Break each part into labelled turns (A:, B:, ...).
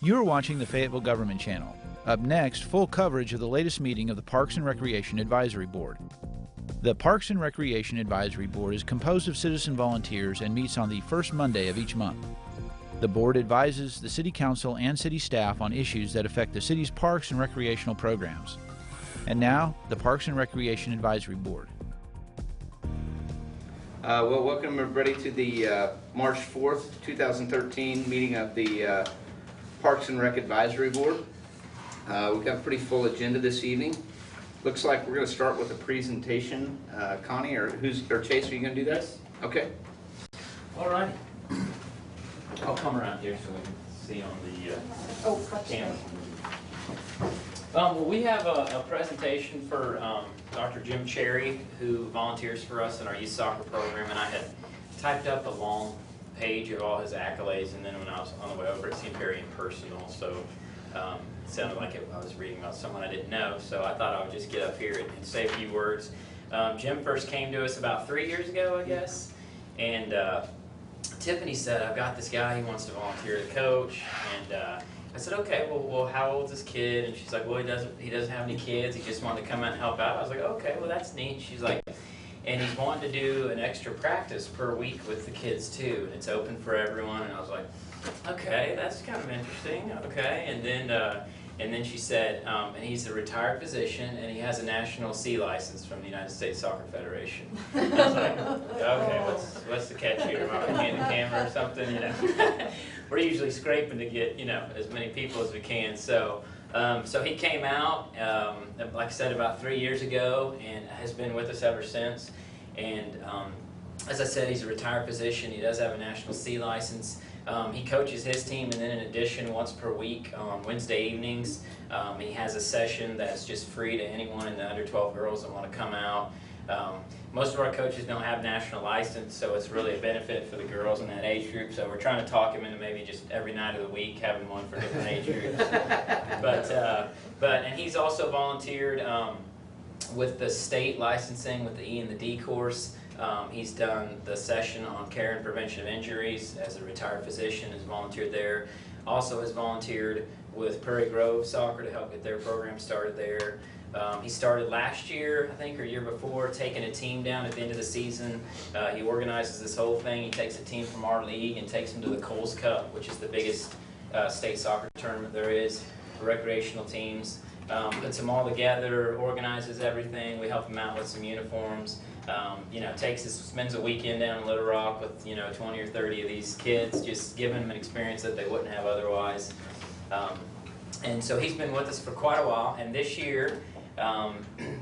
A: You are watching the Fayetteville Government Channel. Up next, full coverage of the latest meeting of the Parks and Recreation Advisory Board. The Parks and Recreation Advisory Board is composed of citizen volunteers and meets on the first Monday of each month. The board advises the City Council and city staff on issues that affect the city's parks and recreational programs. And now, the Parks and Recreation Advisory Board.
B: Well, welcome everybody to the March 4th, 2013 meeting of the Parks and Rec Advisory Board. We've got a pretty full agenda this evening. Looks like we're going to start with a presentation. Connie or Chase, are you going to do that?
C: Yes.
B: Okay.
C: All right. I'll come around here so we can see on the camera. Well, we have a presentation for Dr. Jim Cherry, who volunteers for us in our youth soccer program, and I had typed up a long page of all his accolades, and then when I was on the way over, it seemed very impersonal, so it sounded like I was reading about someone I didn't know, so I thought I would just get up here and say a few words. Jim first came to us about 3 years ago, I guess, and Tiffany said, I've got this guy, he wants to volunteer to coach, and I said, okay, well, how old's this kid? And she's like, well, he doesn't have any kids, he just wanted to come out and help out. I was like, okay, well, that's neat. She's like, and he's wanting to do an extra practice per week with the kids too, and it's open for everyone. And I was like, okay, that's kind of interesting, okay. And then she said, and he's a retired physician, and he has a national C license from the United States Soccer Federation. I was like, okay, what's the catch here? Am I behind the camera or something? You know, we're usually scraping to get as many people as we can. So he came out, like I said, about 3 years ago, and has been with us ever since. And as I said, he's a retired physician. He does have a national C license. He coaches his team, and then in addition, once per week on Wednesday evenings, he has a session that's just free to anyone in the under 12 girls that want to come out. Most of our coaches don't have national license, so it's really a benefit for the girls in that age group. So we're trying to talk him into maybe just every night of the week having one for different age groups. And he's also volunteered with the state licensing with the E and the D course. He's done the session on care and prevention of injuries as a retired physician, has volunteered there. Also has volunteered with Prairie Grove Soccer to help get their program started there. He started last year, I think, or year before, taking a team down at the end of the season. He organizes this whole thing. He takes a team from our league and takes them to the Coles Cup, which is the biggest state soccer tournament there is for recreational teams. Puts them all together, organizes everything. We help him out with some uniforms. Spends a weekend down in Little Rock with 20 or 30 of these kids, just giving them an experience that they wouldn't have otherwise. And so he's been with us for quite a while, and this year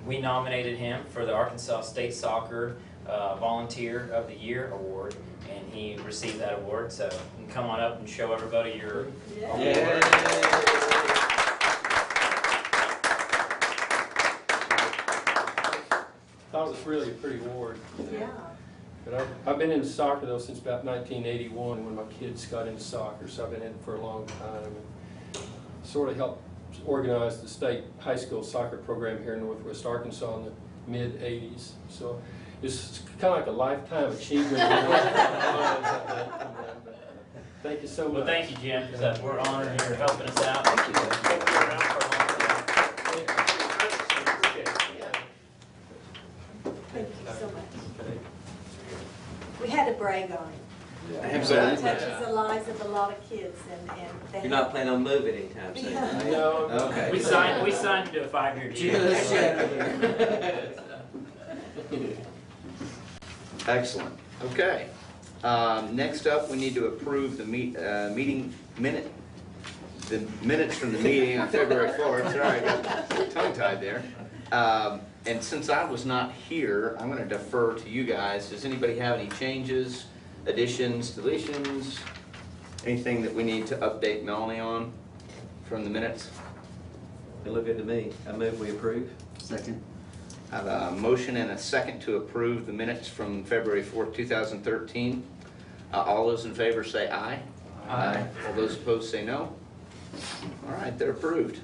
C: we nominated him for the Arkansas State Soccer Volunteer of the Year Award, and he received that award. So you can come on up and show everybody your award.
D: I thought it was really a pretty award.
E: Yeah.
D: But I've been into soccer though since about 1981 when my kids got into soccer, so I've been in it for a long time. And sort of helped organize the state high school soccer program here in Northwest Arkansas in the mid-'80s. So it's kind of like a lifetime achievement. Thank you so much.
C: Well, thank you, Jim, because we're honored you're helping us out. Thank you.
E: Thank you so much. We had to brag on him.
B: Yeah.
E: It touches the lives of a lot of kids, and
F: You're not planning on moving anytime soon, right?
D: No.
B: Okay.
C: We signed him to a 5-year deal.
B: Excellent. Okay. Next up, we need to approve the meeting minute. The minutes from the meeting on February 4th. Sorry, I got tongue-tied there. And since I was not here, I'm going to defer to you guys. Does anybody have any changes, additions, deletions, anything that we need to update Melanie on from the minutes?
F: They look good to me. I move we approve.
G: Second.
B: I have a motion and a second to approve the minutes from February 4th, 2013. All those in favor say aye.
F: Aye.
B: All those opposed say no. All right, they're approved.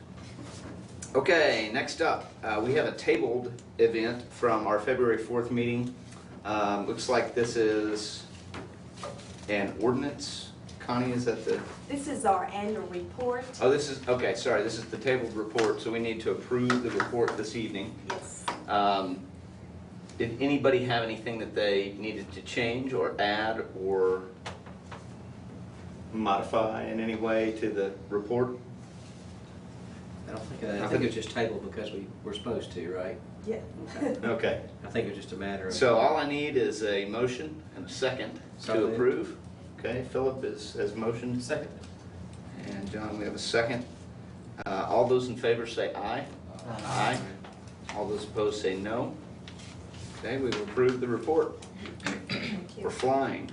B: Okay, next up, we have a tabled event from our February 4th meeting. Looks like this is an ordinance Connie, is that the,
E: This is our annual report.
B: oh, this is, okay, sorry, this is the tabled report, so we need to approve the report this evening.
E: Yes.
B: Did anybody have anything that they needed to change or add or modify in any way to the report?
F: I don't think, I think it's just tabled because we're supposed to, right?
E: Yeah.
B: Okay.
F: I think it's just a matter of.
B: So all I need is a motion and a second
F: So
B: to
F: moved.
B: approve. Okay, Philip has motioned.
C: Second.
B: And John, we have a second. All those in favor say aye. Aye. All those opposed say no. Okay, we've approved the report.
E: Thank you.
B: We're flying.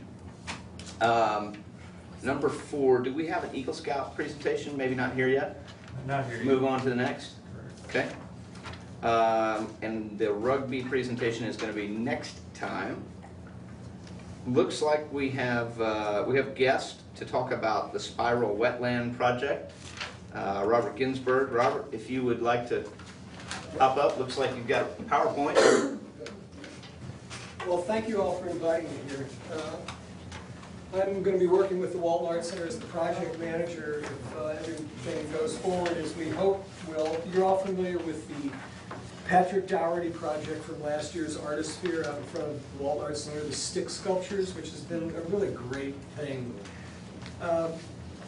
B: Number 4, do we have an Eagle Scout presentation? Maybe not here yet?
C: Not here.
B: Move on to the next? Okay. And the rugby presentation is going to be next time. Looks like we have guests to talk about the Spiral Wetland Project. Robert Ginsberg. Robert, if you would like to pop up, looks like you've got a PowerPoint.
G: Well, thank you all for inviting me here. I'm going to be working with the Walton Arts Center as the project manager if everything goes forward as we hope will. You're all familiar with the Patrick Dougherty project from last year's Artisphere out in front of the Walton Arts Center, the stick sculptures, which has been a really great thing.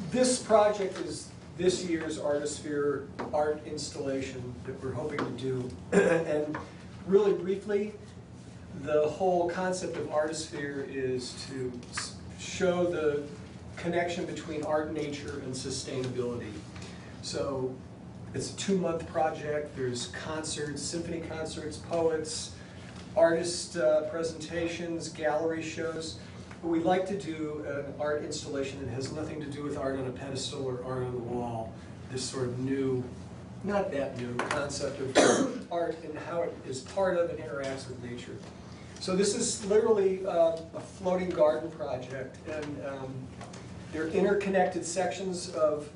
G: This project is this year's Artisphere art installation that we're hoping to do. And really briefly, the whole concept of Artisphere is to show the connection between art, nature, and sustainability. So it's a 2-month project. There's concerts, symphony concerts, poets, artist presentations, gallery shows. But we'd like to do an art installation that has nothing to do with art on a pedestal or art on the wall. This sort of new, not that new, concept of art and how it is part of and interacts with nature. So this is literally a floating garden project, and they're interconnected sections of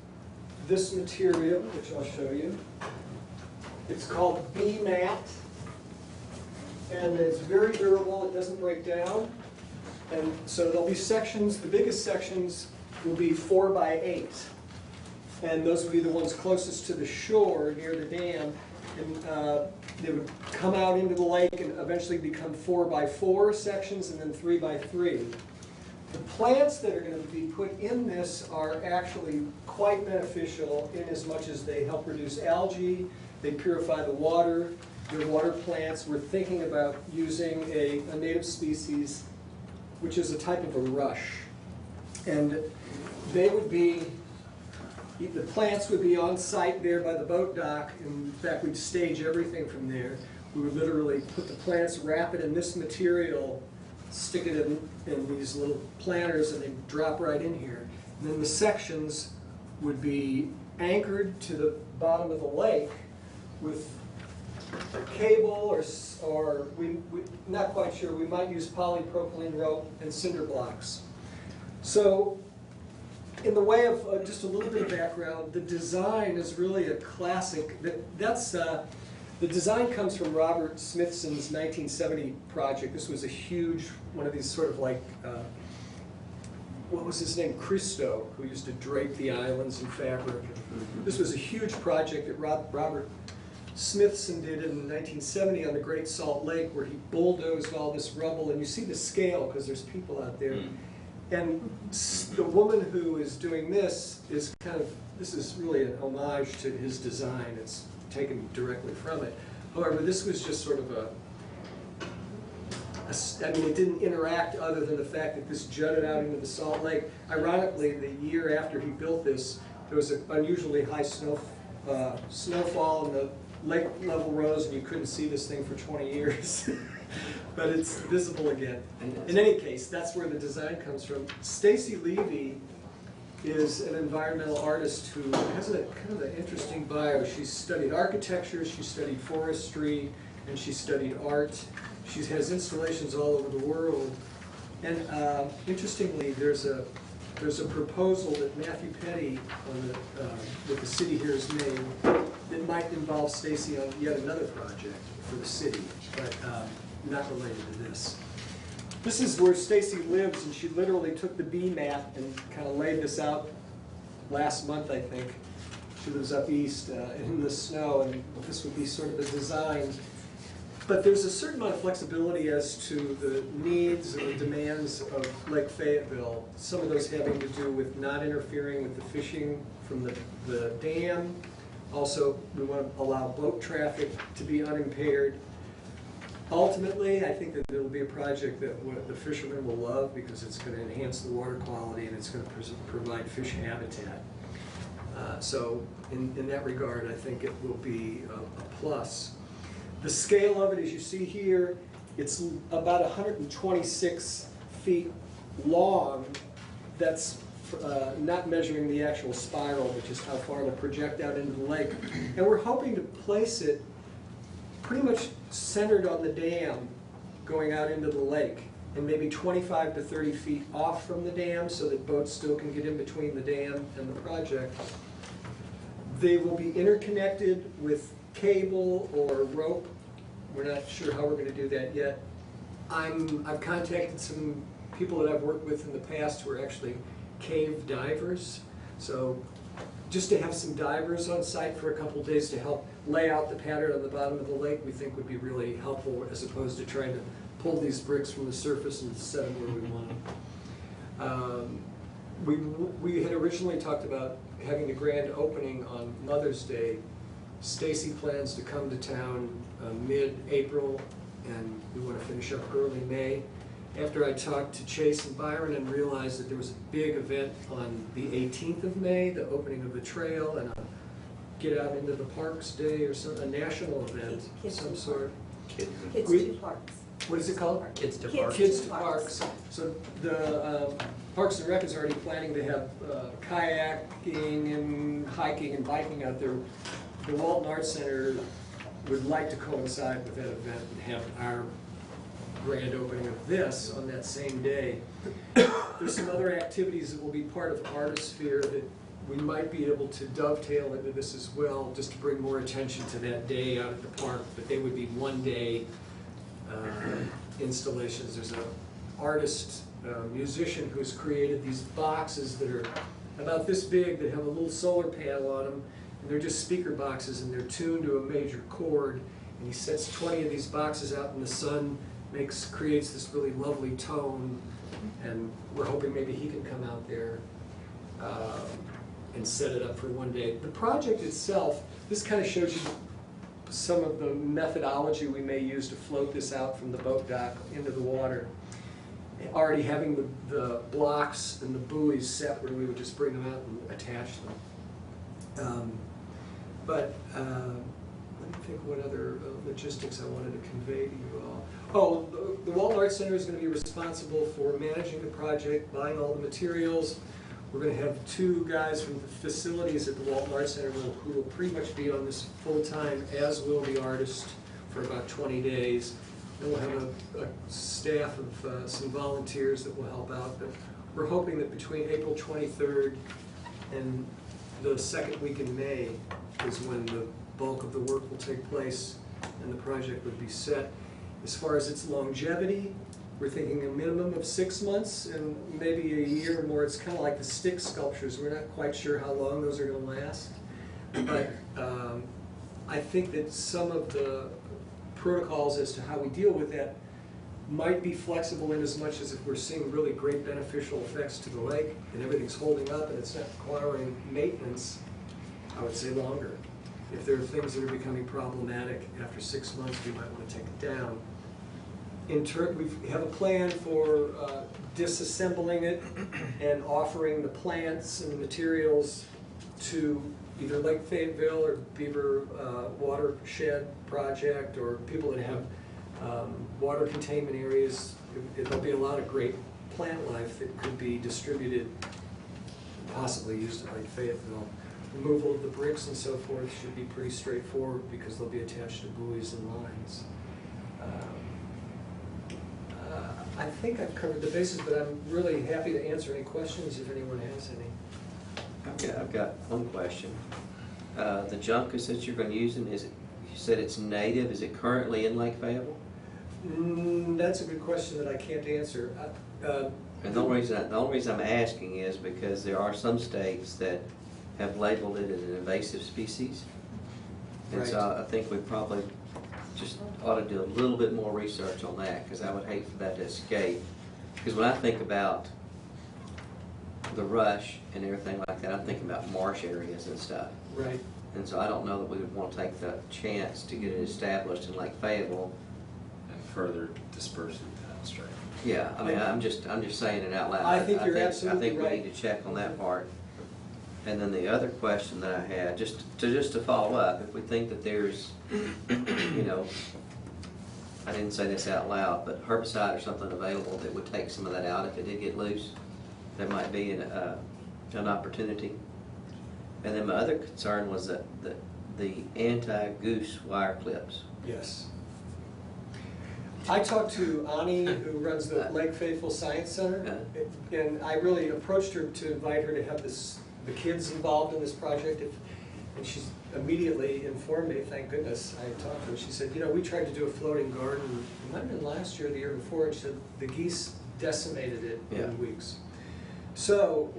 G: this material, which I'll show you. It's called B-mat, and it's very durable. It doesn't break down. And so there'll be sections. The biggest sections will be 4 by 8, and those will be the ones closest to the shore near the dam. And they would come out into the lake and eventually become 4 by 4 sections and then 3 by 3. The plants that are going to be put in this are actually quite beneficial in as much as they help reduce algae, they purify the water, they're water plants. We're thinking about using a native species, which is a type of a rush. And they would be, the plants would be on site there by the boat dock. In fact, we'd stage everything from there. We would literally put the plants, wrap it in this material, stick it in these little planters, and they drop right in here. And then the sections would be anchored to the bottom of the lake with a cable or we not quite sure. We might use polypropylene rope and cinder blocks. So, in the way of just a little bit of background, the design is really a classic. The design comes from Robert Smithson's 1970 project. This was a huge, one of these sort of like, what was his name? Christo, who used to drape the islands in fabric. This was a huge project that Robert Smithson did in 1970 on the Great Salt Lake, where he bulldozed all this rubble, and you see the scale because there's people out there. And the woman who is doing this is this is really an homage to his design. It's taken directly from it. However, this was just sort of I mean, it didn't interact other than the fact that this jutted out into the Salt Lake. Ironically, the year after he built this, there was an unusually high snowfall, and the lake level rose, and you couldn't see this thing for 20 years. But it's visible again. In any case, that's where the design comes from. Stacy Levy is an environmental artist who has a kind of an interesting bio. She studied architecture, she studied forestry, and she studied art. She has installations all over the world. And interestingly, there's a proposal that Matthew Petty that the city here has made that might involve Stacy on yet another project for the city, but not related to this. This is where Stacy lives, and she literally took the bee mat and kind of laid this out last month, I think. She lives up east in the snow, and this would be sort of the design. But there's a certain amount of flexibility as to the needs and the demands of Lake Fayetteville. Some of those having to do with not interfering with the fishing from the dam. Also, we want to allow boat traffic to be unimpaired. Ultimately, I think that there will be a project that the fishermen will love because it's going to enhance the water quality and it's going to provide fish habitat. So in that regard, I think it will be a plus. The scale of it, as you see here, it's about 126 feet long. That's not measuring the actual spiral, which is how far they project out into the lake. And we're hoping to place it pretty much centered on the dam going out into the lake, and maybe 25 to 30 feet off from the dam so that boats still can get in between the dam and the project. They will be interconnected with cable or rope. We're not sure how we're going to do that yet. I've contacted some people that I've worked with in the past who are actually cave divers. So just to have some divers on site for a couple of days to help lay out the pattern on the bottom of the lake, we think would be really helpful, as opposed to trying to pull these bricks from the surface and set them where we want them. We had originally talked about having the grand opening on Mother's Day. Stacy plans to come to town mid-April, and we want to finish up early May. After I talked to Chase and Byron and realized that there was a big event on the 18th of May, the opening of the trail, and a Get Out into the Parks Day, or a national event of some sort.
E: Kids to Parks.
G: What is it called?
F: Kids to
E: Kids
F: Parks.
G: Kids to Parks. So the Parks and Rec is already planning to have kayaking and hiking and biking out there. The Walton Arts Center would like to coincide with that event and have our grand opening of this on that same day. There's some other activities that will be part of Artisphere that we might be able to dovetail into this as well, just to bring more attention to that day out at the park, but they would be one-day installations. There's an artist, musician who's created these boxes that are about this big that have a little solar panel on them, and they're just speaker boxes and they're tuned to a major chord, and he sets 20 of these boxes out in the sun, creates this really lovely tone, and we're hoping maybe he can come out there and set it up for one day. The project itself, this kind of shows you some of the methodology we may use to float this out from the boat dock into the water. Already having the blocks and the buoys set where we would just bring them out and attach them. Let me think what other logistics I wanted to convey to you all. Oh, the Walton Arts Center is going to be responsible for managing the project, buying all the materials. We're going to have 2 guys from the facilities at the Walton Arts Center who will pretty much be on this full-time, as will the artist, for about 20 days. Then we'll have a staff of some volunteers that will help out. But we're hoping that between April 23rd and the second week in May is when the bulk of the work will take place and the project would be set. As far as its longevity, we're thinking a minimum of 6 months and maybe a year or more. It's kind of like the stick sculptures. We're not quite sure how long those are going to last. But I think that some of the protocols as to how we deal with that might be flexible in as much as if we're seeing really great beneficial effects to the lake and everything's holding up and it's not requiring maintenance, I would say longer. If there are things that are becoming problematic after 6 months, we might want to take it down. We have a plan for disassembling it and offering the plants and the materials to either Lake Fayetteville or Beaver Watershed Project, or people that have water containment areas. There'll be a lot of great plant life that could be distributed, possibly used at Lake Fayetteville. Removal of the bricks and so forth should be pretty straightforward because they'll be attached to buoys and lines. I think I've covered the bases, but I'm really happy to answer any questions if anyone has any.
F: I've got one question. The juncus that you're going to use, you said it's native. Is it currently in Lake Fayetteville?
G: That's a good question that I can't answer.
F: And the only reason I'm asking is because there are some states that have labeled it as an invasive species. And so
G: Right.
F: I think we probably just ought to do a little bit more research on that, because I would hate for that to escape. Because when I think about the rush and everything like that, I'm thinking about marsh areas and stuff.
G: Right.
F: And so I don't know that we would want to take the chance to get it established in Lake Fayetteville.
H: And further disperse it downstream.
F: Yeah, I mean, I'm just saying it out loud.
G: I think you're absolutely
F: I think we
G: right.
F: need to check on that part. And then the other question that I had, just to follow up, if we think that there's, you know, I didn't say this out loud, but herbicide or something available that would take some of that out if it did get loose, that might be an opportunity. And then my other concern was that the anti-goose wire clips.
G: Yes. I talked to Ani, who runs the Lake Fayetteville Science Center, and I really approached her to invite her to have the kids involved in this project. And she immediately informed me, thank goodness, I talked to her. She said, you know, we tried to do a floating garden, it might have been last year or the year before, and she said the geese decimated it in weeks. So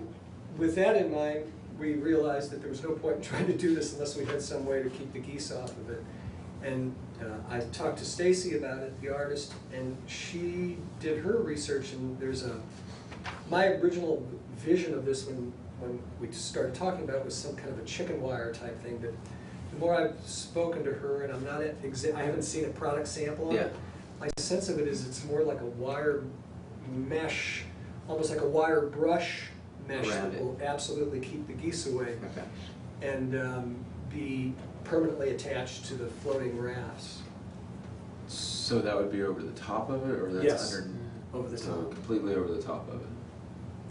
G: with that in mind, we realized that there was no point in trying to do this unless we had some way to keep the geese off of it. And I talked to Stacy about it, the artist, and she did her research, and there's my original vision of this when we started talking about it was some kind of a chicken wire type thing, but the more I've spoken to her, and I haven't seen a product sample of it, my sense of it is it's more like a wire mesh, almost like a wire brush mesh that will absolutely keep the geese away and be permanently attached to the floating rafts.
H: So that would be over the top of it, or that's
G: Yes,
H: under?
G: over the
H: So
G: top.
H: completely over the top of it.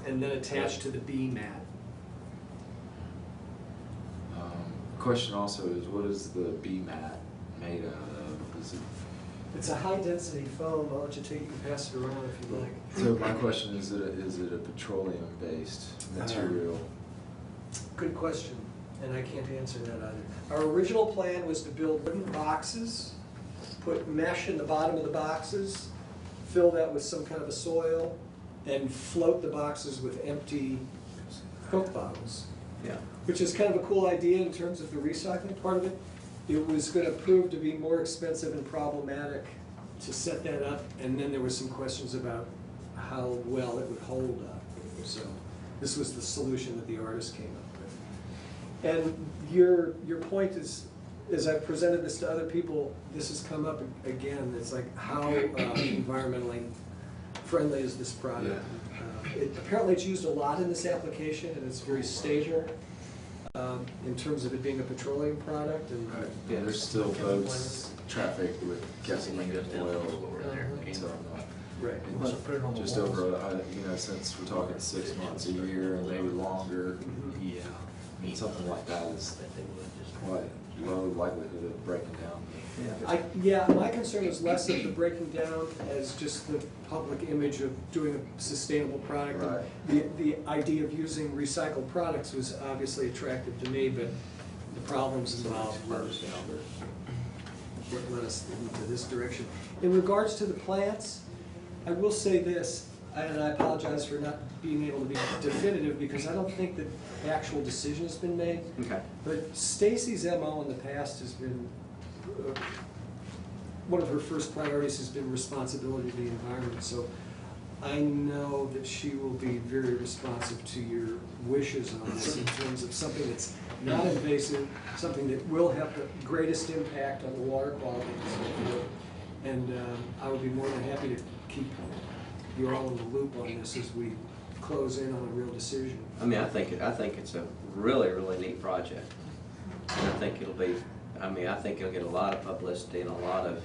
G: And then attached to the bee mat.
H: Question also is, what is the bee mat made out of? Is it?
G: It's a high density foam. I'll let you take it and pass it around if you like.
H: So my question is it a petroleum based material?
G: Good question, and I can't answer that either. Our original plan was to build wooden boxes, put mesh in the bottom of the boxes, fill that with some kind of a soil, and float the boxes with empty Coke bottles.
F: Yeah.
G: Which is kind of a cool idea in terms of the recycling part of it. It was going to prove to be more expensive and problematic to set that up, and then there were some questions about how well it would hold up. So this was the solution that the artist came up with. And your point is, as I've presented this to other people, this has come up again. It's like, how environmentally friendly is this product? Apparently it's used a lot in this application, and it's very stable in terms of it being a petroleum product. And
H: Yeah, there's still boats, traffic with gasoline and oil.
G: Right.
H: And just over, since we're talking 6 months, a year, and maybe longer, and something like that is quite low likelihood of breaking down.
G: Yeah, my concern is less of the breaking down as just the public image of doing a sustainable product.
H: Right.
G: The idea of using recycled products was obviously attractive to me, but the problems involved led us into this direction. In regards to the plants, I will say this, and I apologize for not being able to be definitive because I don't think that the actual decision has been made.
F: Okay.
G: But Stacy's MO in the past has been, one of her first priorities has been responsibility to the environment. So I know that she will be very responsive to your wishes on this in terms of something that's not invasive, something that will have the greatest impact on the water quality and so forth. And I would be more than happy to keep you all in the loop on this as we close in on a real decision.
F: I mean, I think it's a really, really neat project. And I think it'll get a lot of publicity and a lot of,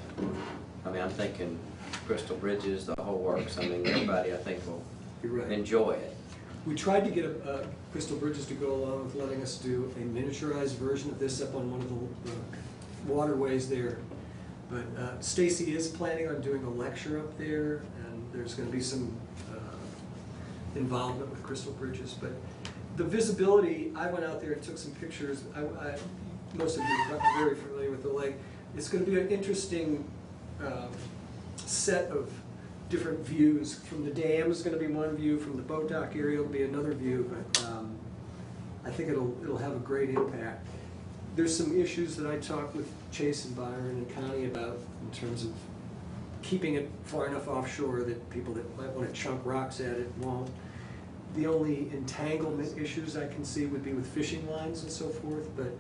F: I'm thinking Crystal Bridges, the whole works. I mean, everybody, I think, will enjoy it.
G: We tried to get Crystal Bridges to go along with letting us do a miniaturized version of this up on one of the waterways there. But Stacy is planning on doing a lecture up there, and there's going to be some involvement with Crystal Bridges. But the visibility, I went out there and took some pictures. Most of you are very familiar with the lake. It's going to be an interesting set of different views. From the dam is going to be one view, from the boat dock area will be another view, but I think it'll have a great impact. There's some issues that I talked with Chase and Byron and Connie about in terms of keeping it far enough offshore that people that might want to chunk rocks at it won't. The only entanglement issues I can see would be with fishing lines and so forth, but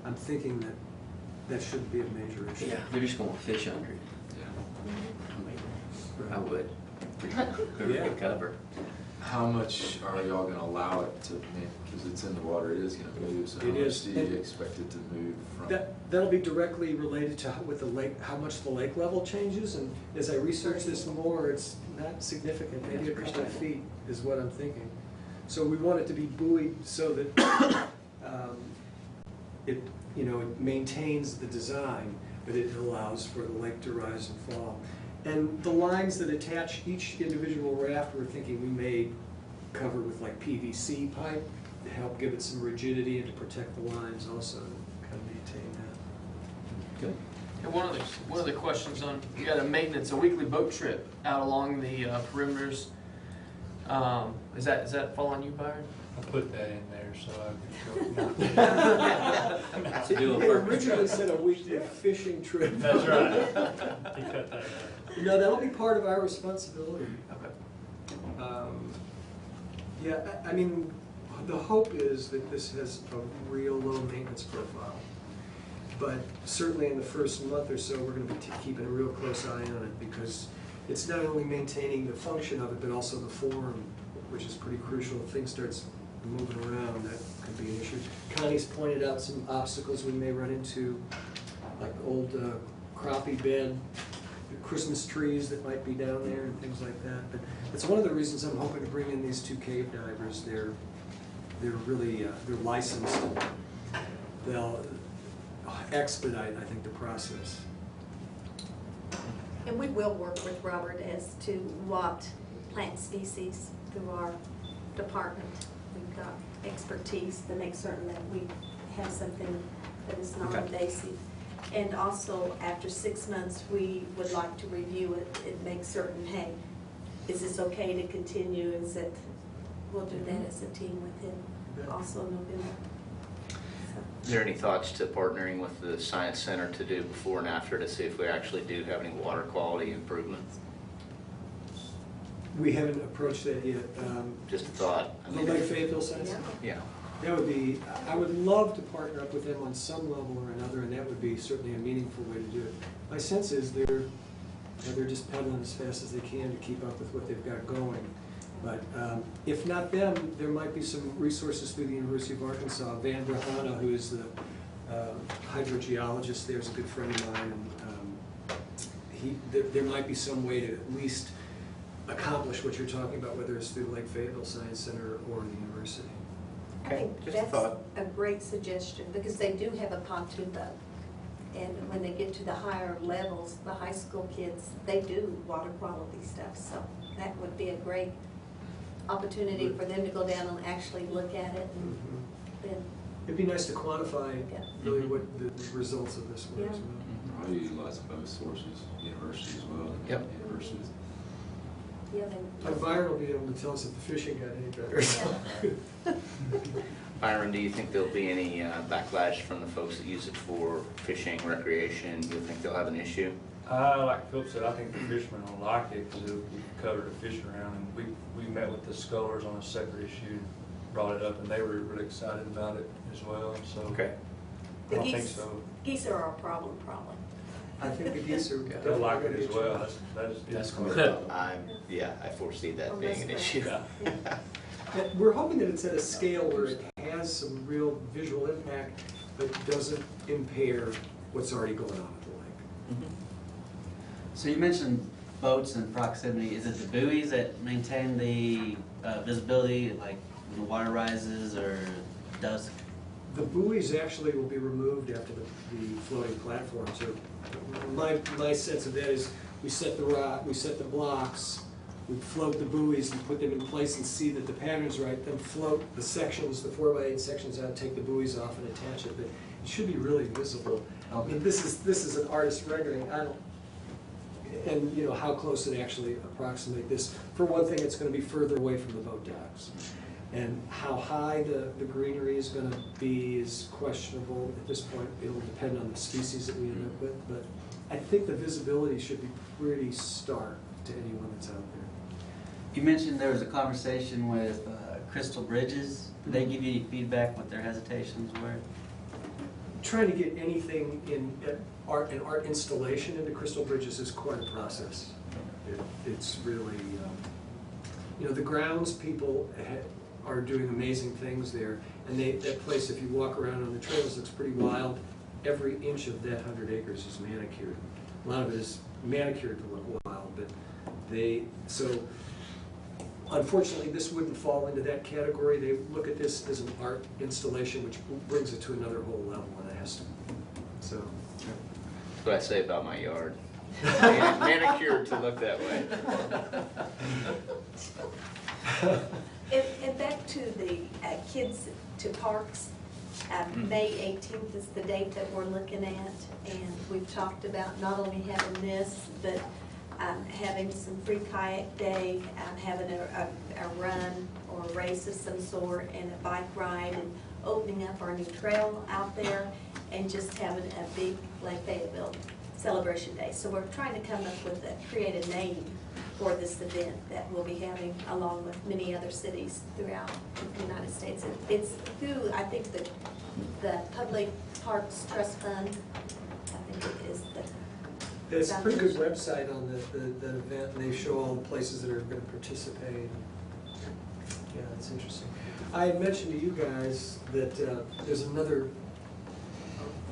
G: I'm thinking that that shouldn't be a major issue.
F: Yeah, they're just gonna fish under it.
H: Yeah.
F: I would. For
G: Yeah.
F: good cover.
H: How much are y'all gonna allow it to, because it's in the water, it is gonna move, so how
G: It
H: much
G: is.
H: do you expect it to move from?
G: That'll be directly related to with the lake, how much the lake level changes, and as I research this more, it's not significant, maybe a couple of feet is what I'm thinking. So we want it to be buoyed so that it, you know, it maintains the design, but it allows for the lake to rise and fall. And the lines that attach each individual raft, we're thinking we may cover with like PVC pipe to help give it some rigidity and to protect the lines also, to kind of maintain that.
F: Good.
I: And one of the questions on, you got a maintenance, a weekly boat trip out along the perimeters. Does that fall on you, Byron?
J: I put that in there so I could
F: Do
G: They
F: a
G: originally said a weekly fishing trip.
J: That's right. He cut that out.
G: No, that'll be part of our responsibility.
I: Okay.
G: Yeah, I mean, the hope is that this has a real low maintenance profile. But certainly in the first month or so, we're going to be keeping a real close eye on it because it's not only maintaining the function of it, but also the form, which is pretty crucial. If things starts moving around, that could be an issue. Connie's pointed out some obstacles we may run into, like old crappie bed, Christmas trees that might be down there and things like that. But it's one of the reasons I'm hoping to bring in these two cave divers. They're really they're licensed. And they'll expedite, I think, the process.
E: And we will work with Robert as to what plant species through our department. We've got expertise to make certain that we have something that is non-invasive. And also, after 6 months, we would like to review it and make certain, hey, is this okay to continue? Is it, we'll do that as a team with him also in November.
B: Is there any thoughts to partnering with the Science Center to do before and after to see if we actually do have any water quality improvements?
G: We haven't approached that yet.
B: Just a thought. I
G: The
B: mean,
G: Lake Fayetteville Science Center?
B: Yeah.
G: That would be, I would love to partner up with them on some level or another, and that would be certainly a meaningful way to do it. My sense is they're just pedaling as fast as they can to keep up with what they've got going. But if not them, there might be some resources through the University of Arkansas. Van Brahana, who is the hydrogeologist there, is a good friend of mine. And there might be some way to at least accomplish what you're talking about, whether it's through the Lake Fayetteville Science Center or the university.
E: I think
B: just a
E: that's
B: thought.
E: a great suggestion, because they do have a pontoon boat. And when they get to the higher levels, the high school kids, they do water quality stuff. So that would be a great opportunity for them to go down and actually look at it. And then,
G: It'd be nice to quantify
E: Yeah.
G: really what the results of this were as
E: Yeah.
G: well.
H: Probably utilizing both sources, university as well.
B: Yep.
H: Universities.
E: yeah, they.
G: And Byron will be able to tell us if the fishing got any better. So.
B: Byron, do you think there'll be any backlash from the folks that use it for fishing, recreation? Do you think they'll have an issue?
J: Like Philip said, I think the fishermen will like it because we covered the fish around, and we met with the scholars on a separate issue, brought it up, and they were really excited about it as well. So
B: Okay.
J: I
E: The
J: don't think
E: geese,
J: so.
E: geese are our problem, probably.
G: I think the geese are.
J: Yeah, they'll like it as well.
F: That's
J: cool.
B: I foresee that
E: On
B: being
E: this
B: an
E: way.
B: issue.
E: Yeah.
G: And we're hoping that it's at a scale where it has some real visual impact, but doesn't impair what's already going on at the lake.
K: So you mentioned boats and proximity. Is it the buoys that maintain the visibility, like when the water rises or dusk?
G: The buoys actually will be removed after the floating platforms. So my sense of that is we set the rock, we set the blocks, we float the buoys and put them in place and see that the pattern's right, then float the sections, the 4x8 sections out, take the buoys off and attach it. But it should be really visible. I mean, this is an artist rendering. and you know, how close it actually approximate this. For one thing, it's gonna be further away from the boat docks. And how high the greenery is gonna be is questionable at this point. It'll depend on the species that we end up with, but I think the visibility should be pretty stark to anyone that's out there.
K: You mentioned there was a conversation with Crystal Bridges. Did they give you any feedback what their hesitations were?
G: Trying to get anything in an art installation into Crystal Bridges is quite a process. It's really, you know, the grounds people are doing amazing things there, and that place, if you walk around on the trails, looks pretty wild. Every inch of that 100 acres is manicured. A lot of it is manicured to look wild, but so unfortunately, this wouldn't fall into that category. They look at this as an art installation, which brings it to another whole level, and it has to. So.
B: That's what I say about my yard. Manicured to look that way.
E: And back to the kids to parks, May 18th is the date that we're looking at, and we've talked about not only having this, but having some free kayak day, having a run or a race of some sort, and a bike ride, and opening up our new trail out there, and just having a big Lake Fayetteville celebration day. So we're trying to come up with a creative name for this event that we'll be having along with many other cities throughout the United States. It's through, I think, the Public Parks Trust Fund. I think it is the.
G: It's a pretty good website on the event, and they show all the places that are going to participate. Yeah, it's interesting. I had mentioned to you guys that there's another,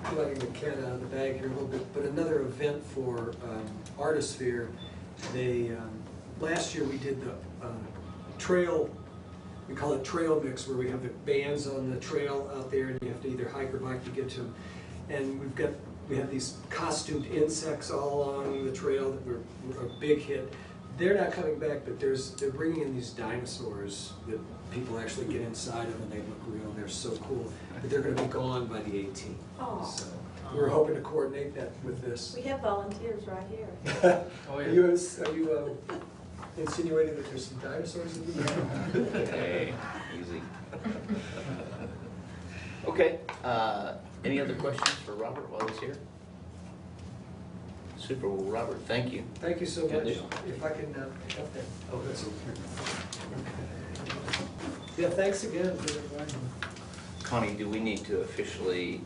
G: I'm letting the cat out of the bag here a little bit, but another event for Artisphere. They, last year we did the trail, we call it Trail Mix, where we have the bands on the trail out there, and you have to either hike or bike to get to them. And we have these costumed insects all along the trail that were a big hit. They're not coming back, but they're bringing in these dinosaurs that people actually get inside of, and they look real, and they're so cool. But they're going to be gone by the 18th.
E: Oh.
G: So we're hoping to coordinate that with this.
E: We have volunteers right here.
I: Oh, yeah.
G: Are you insinuating that there's some dinosaurs in the
B: Hey, easy. Okay, any other questions for Robert while he's here? Super, well, Robert, thank you.
G: Thank you so
B: Good
G: much.
B: deal.
G: If I can help that. Oh, that's okay. Yeah, thanks again for inviting me.
B: Connie, do we need to officially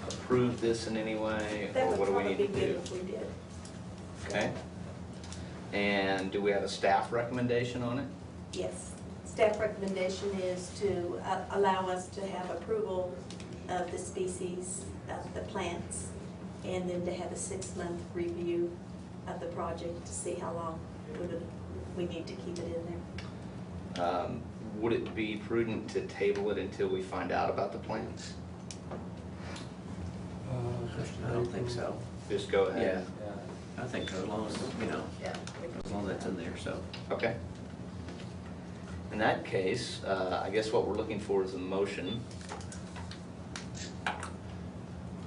B: approve this in any way?
E: That
B: Or
E: would
B: what do we
E: probably
B: need
E: be
B: to
E: good
B: do?
E: if we did.
B: Okay. And do we have a staff recommendation on it?
E: Yes. Staff recommendation is to allow us to have approval of the species of the plants, and then to have a 6-month review of the project to see how long we need to keep it in there.
B: Would it be prudent to table it until we find out about the plans?
F: I don't think so.
B: Just go ahead.
F: I think so, as long as, you know, as long as that's in there, so.
B: Okay. In that case, I guess what we're looking for is a motion.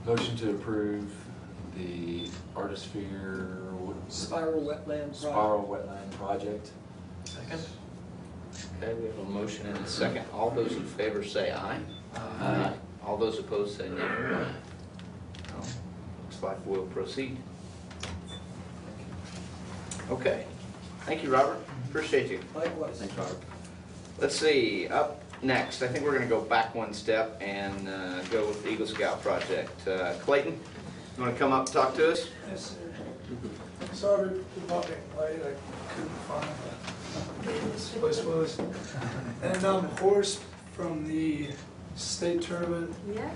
H: Motion to approve the Artisphere
G: Spiral wetland project.
H: Spiral Wetland Project.
I: Second?
B: Okay, we have a motion and a second. All those in favor say aye. Aye. All those opposed say no. No. Looks like we'll proceed. Okay. Thank you, Robert. Appreciate you.
G: Likewise.
F: Thanks, Robert.
B: Let's see, up next, I think we're going to go back one step and go with the Eagle Scout project. Clayton, you want to come up and talk to us?
L: Yes, sir. Sorry about being late, I couldn't find where this place was. And I'm Horace from the state tournament,
E: Yeah.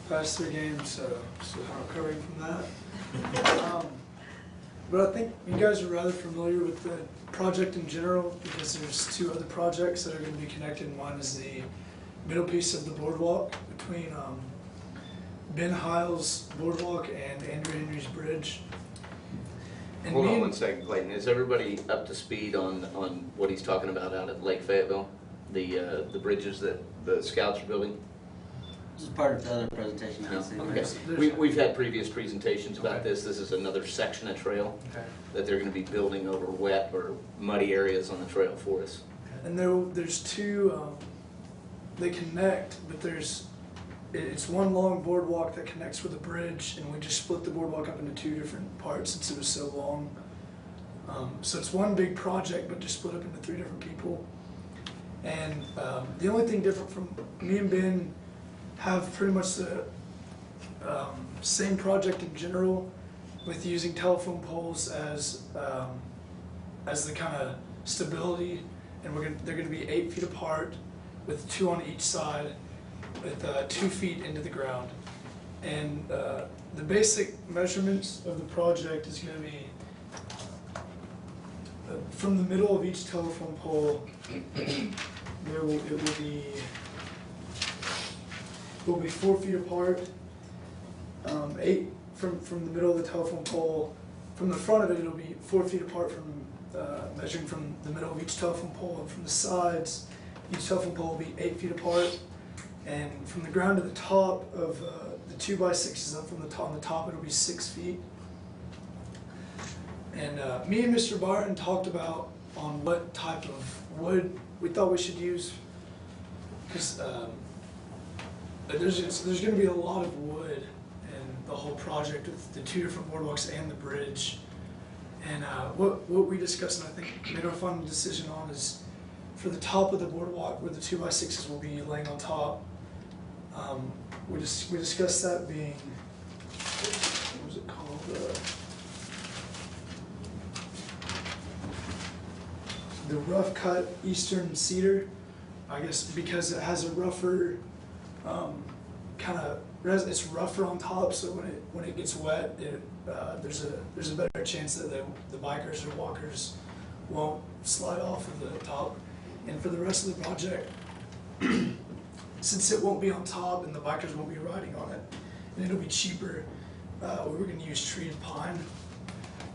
L: past 3 games, so I'm recovering from that. But I think you guys are rather familiar with the project in general, because there's 2 other projects that are going to be connected. One is the middle piece of the boardwalk between Ben Hiles Boardwalk and Andrew Henry's Bridge. And
B: Hold
L: me
B: on
L: and-
B: one second, Clayton. Is everybody up to speed on what he's talking about out at Lake Fayetteville? The bridges that the scouts are building?
K: This is part of the other presentation I
B: No?
K: was seeing.
B: Okay. We've had previous presentations about this. This is another section of trail
I: Okay.
B: that they're gonna be building over wet or muddy areas on the trail for us.
L: And there's two, they connect, but it's one long boardwalk that connects with a bridge, and we just split the boardwalk up into two different parts since it was so long. So it's one big project, but just split up into three different people. And the only thing different from me and Ben have pretty much the same project in general, with using telephone poles as the kind of stability, and they're going to be 8 feet apart, with 2 on each side, with 2 feet into the ground. And the basic measurements of the project is going to be from the middle of each telephone pole. It will be 4 feet apart. 8 from the middle of the telephone pole. From the front of it, it'll be 4 feet apart from measuring from the middle of each telephone pole, and from the sides, each telephone pole will be 8 feet apart. And from the ground to the top of the 2x6s up from on the top, it'll be 6 feet. And me and Mr. Barton talked about on what type of wood we thought we should use, because there's going to be a lot of wood in the whole project with the 2 different boardwalks and the bridge. And what we discussed, and I think made our final decision on, is for the top of the boardwalk where the 2x6s will be laying on top. We discussed that being, what was it called? The rough cut eastern cedar, I guess, because it has a rougher it's rougher on top, so when it gets wet, there's a better chance that the bikers or walkers won't slide off of the top. And for the rest of the project, since it won't be on top and the bikers won't be riding on it, and it'll be cheaper, we were going to use treated pine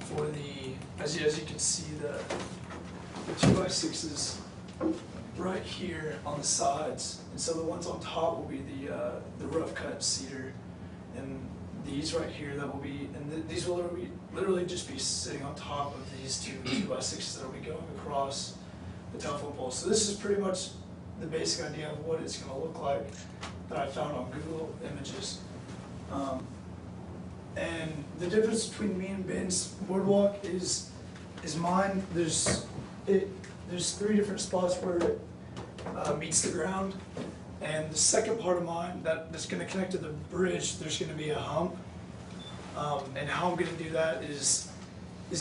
L: for as you can see, the 2x6s right here on the sides, and so the ones on top will be the rough cut cedar, and these right here that will be, and these will literally just be sitting on top of these 2x6s that will be going across the telephone pole. So this is pretty much the basic idea of what it's going to look like that I found on Google Images. And the difference between me and Ben's boardwalk is mine. There's 3 different spots where it meets the ground, and the second part of mine that's going to connect to the bridge, there's going to be a hump. And how I'm going to do that is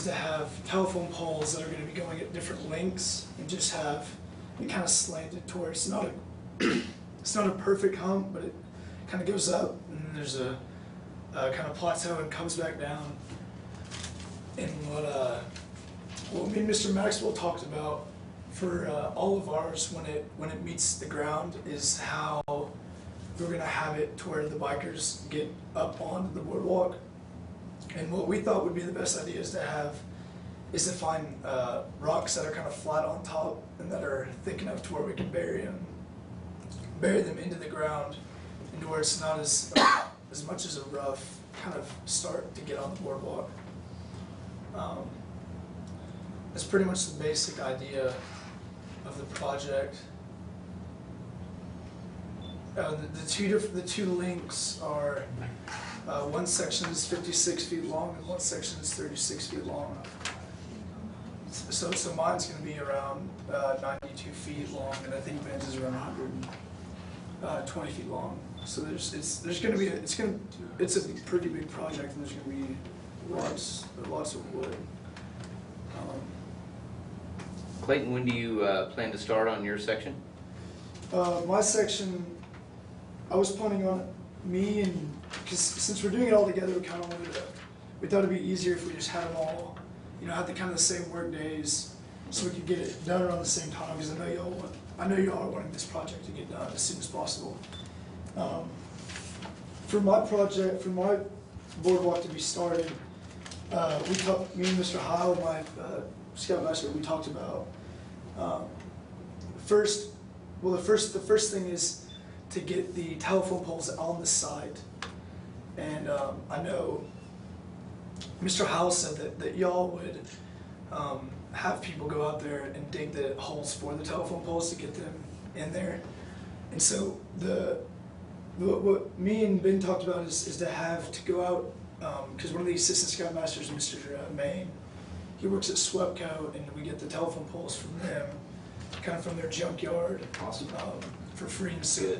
L: to have telephone poles that are going to be going at different lengths, and just have it kind of slanted towards. It's not a perfect hump, but it kind of goes up, and then there's a kind of plateau and comes back down. And what me and Mr. Maxwell talked about for all of ours when it meets the ground is how we're going to have it to where the bikers get up onto the boardwalk. And what we thought would be the best idea is to find rocks that are kind of flat on top and that are thick enough to where we can bury them into the ground, and to where it's not as much as a rough kind of start to get on the boardwalk. That's pretty much the basic idea of the project. The two links are, one section is 56 feet long and one section is 36 feet long. So mine's going to be around 92 feet long, and I think Ben's is around 120 feet long. So it's a pretty big project, and there's going to be lots of wood.
B: Clayton, when do you plan to start on your section?
L: My section, I was planning on because since we're doing it all together, we thought it'd be easier if we just had them all, had the kind of the same work days, so we could get it done around the same time. Because I know y'all are wanting this project to get done as soon as possible. For my project, for my boardwalk to be started, me and Mr. Heil, my scoutmaster, we talked about the first thing is to get the telephone poles on the site. And I know Mr. Howell said that y'all would have people go out there and dig the holes for the telephone poles to get them in there. And so what me and Ben talked about is to have to go out, because one of the assistant scoutmasters, Mr. Maine, he works at Swepco, and we get the telephone poles from them, kind of from their junkyard.
B: Awesome.
L: For free. So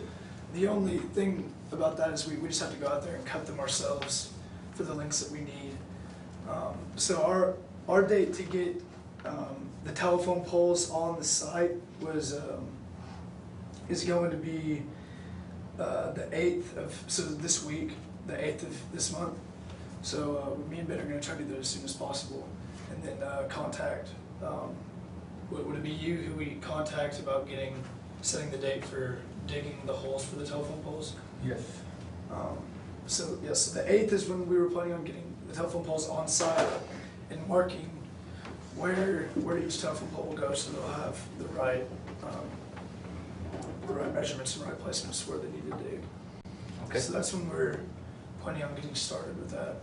L: the only thing about that is we just have to go out there and cut them ourselves for the lengths that we need. So our date to get the telephone poles on the site is going to be the 8th of, so this week, the 8th of this month. So me and Ben are going to try to do that as soon as possible, and then contact. Would it be you who we contact about setting the date for digging the holes for the telephone poles?
J: Yes.
L: So yes, so the 8th is when we were planning on getting the telephone poles on site and marking where each telephone pole will go, so they'll have the right measurements and right placements where they need to dig.
B: Okay.
L: So that's when we're planning on getting started with that.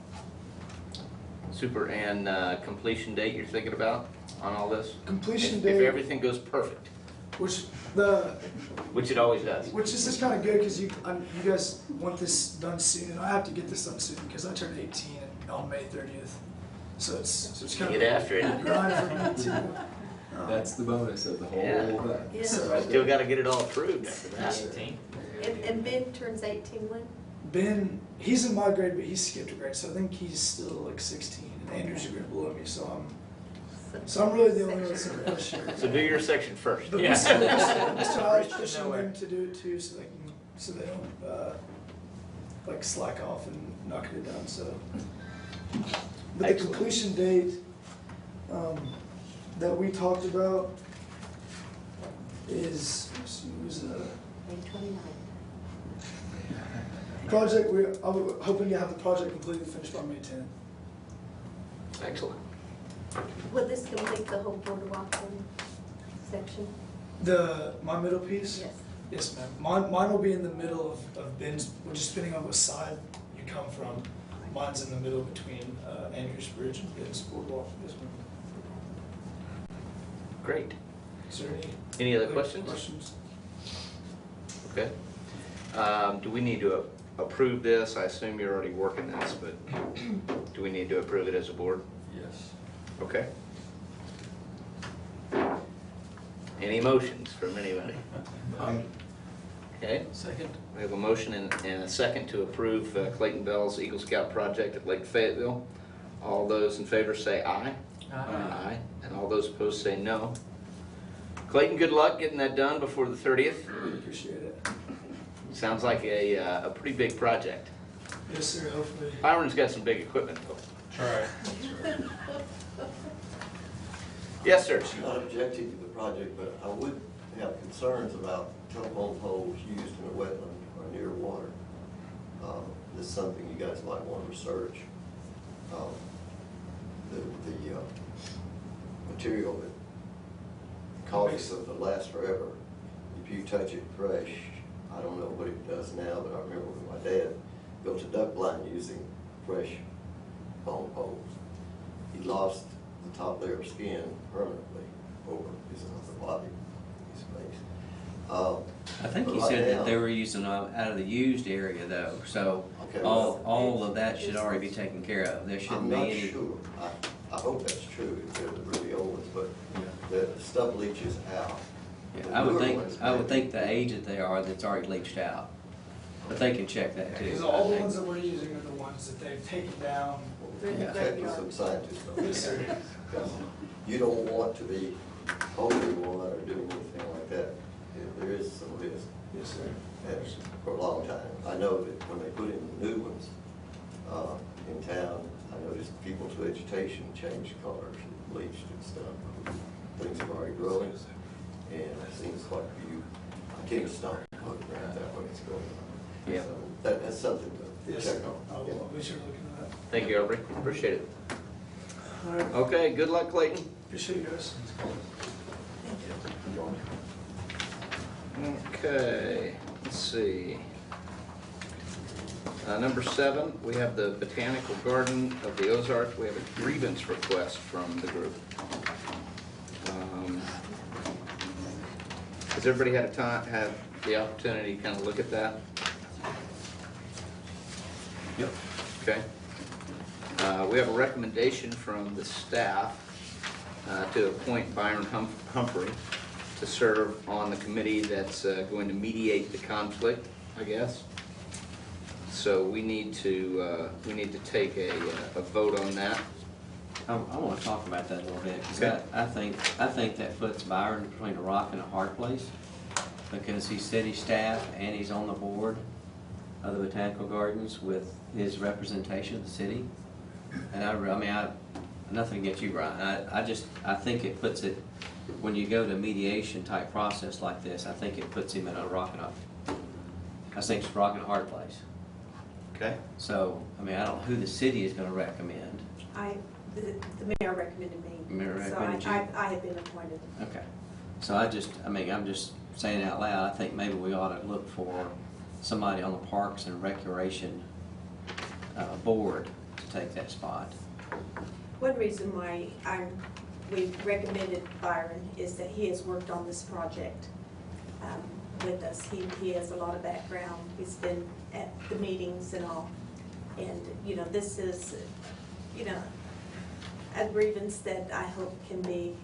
B: Super. And completion date you're thinking about on all this?
L: Completion
B: If
L: date,
B: everything goes perfect,
L: which
B: which it always does.
L: Which is just kind of good because you guys want this done soon, and I have to get this done soon because I turned 18 on May 30th. So it's kind
B: Get
L: of
B: after it.
L: a grind for me too.
H: That's the bonus of the whole
B: Yeah.
H: thing.
E: Yeah.
L: So
B: Still got to get it all approved after that.
C: 18.
E: And Ben turns 18 when?
L: Ben, he's in my grade, but he's skipped a grade, so I think he's still like 16, and Andrew's a grade below me, so I'm really the only one that's in this year.
B: So do your section first.
L: But
C: Yeah.
L: Mr. Howell's pushing them to do it too, so they don't like slack off and not get it done. So, but the
B: Excellent.
L: completion date that we talked about is
E: May 29th.
L: project. I'm hoping to have the project completely finished by May 10th.
B: Excellent.
E: Will this complete the whole boardwalk section?
L: My middle piece.
E: Yes.
L: Yes, ma'am. Mine will be in the middle of Ben's, just depending on what side you come from. Mine's in the middle between Andrews Bridge and Ben's boardwalk. Yes, ma'am.
B: Great.
L: Is there
B: Any other questions? Okay. Do we need to approve this? I assume you're already working this, but do we need to approve it as a board?
J: Yes.
B: Okay. Any motions from anybody? Okay.
I: Second.
B: We have a motion and a second to approve Clayton Bell's Eagle Scout project at Lake Fayetteville. All those in favor say aye. Aye. And all those opposed say no. Clayton, good luck getting that done before the 30th.
L: Really appreciate it.
B: Sounds like a pretty big project.
L: Yes, sir. Hopefully.
B: Byron's got some big equipment though.
J: That's right.
B: Yes, sir.
M: Not objecting to the project, but I would have concerns about telephone poles used in a wetland or near water. This is something you guys might want to research. The material that causes it to last forever, if you touch it fresh, I don't know what it does now, but I remember when my dad built a duck blind using fresh phone poles. He lost the top layer of skin permanently over his upper body, his face.
F: I think
M: But
F: he
M: right
F: said that
M: now-
F: they were using out of the used area though, so
M: Okay,
F: all of that should already be taken care of. There
M: I'm
F: shouldn't be
M: not
F: any.
M: sure. I hope that's true, if they're the really old ones, but the stuff leaches out.
F: Yeah,
M: The
F: I would
M: newer ones maybe.
F: think the age that they are, that's already leached out. But they can check that too.
L: Because
F: I
L: all the
F: think.
L: ones that we're using are the ones that they've taken down.
E: They're in the
F: Yeah.
M: Check with
E: graveyard.
M: some scientists on
L: Yes, sir.
M: that. Because you don't want to be holding one or doing anything like that. There is some risk.
L: Yes, sir.
M: And for a long time. I know that when they put in the new ones in town, I noticed people's vegetation changed colors, bleached and stuff. Things have already grown, and it seems like I can't stop looking around that way it's going on.
B: Yeah.
M: So that's something to
L: Yes,
M: check
L: sir.
M: on.
L: I'll be sure to look into that.
B: Thank you, Aubrey. Appreciate it.
L: All right.
B: Okay, good luck, Clayton.
L: Appreciate you guys.
B: Okay. Let's see. Number 7, we have the Botanical Garden of the Ozarks. We have a grievance request from the group. Has everybody had the opportunity to kind of look at that?
F: Yep.
B: Okay. We have a recommendation from the staff to appoint Byron Humphrey to serve on the committee that's going to mediate the conflict, I guess. So we need to take a vote on that.
F: I want to talk about that a little bit, because
B: Okay.
F: I think that puts Byron between a rock and a hard place, because he's city staff and he's on the board of the Botanical Gardens with his representation of the city. And nothing against you, Brian. I think it puts it, when you go to mediation type process like this, I think it puts him in a rock and I think it's a rock and a hard place.
B: Okay.
F: So, I don't know who the city is going to recommend.
E: The mayor recommended me.
F: Mayor recommended
E: so
F: you?
E: I have been appointed.
F: Okay. So I'm just saying out loud, I think maybe we ought to look for somebody on the Parks and Recreation board to take that spot.
E: One reason why we recommended Byron is that he has worked on this project with us. He has a lot of background. He's been at the meetings and all. And, this is, a grievance that I hope can be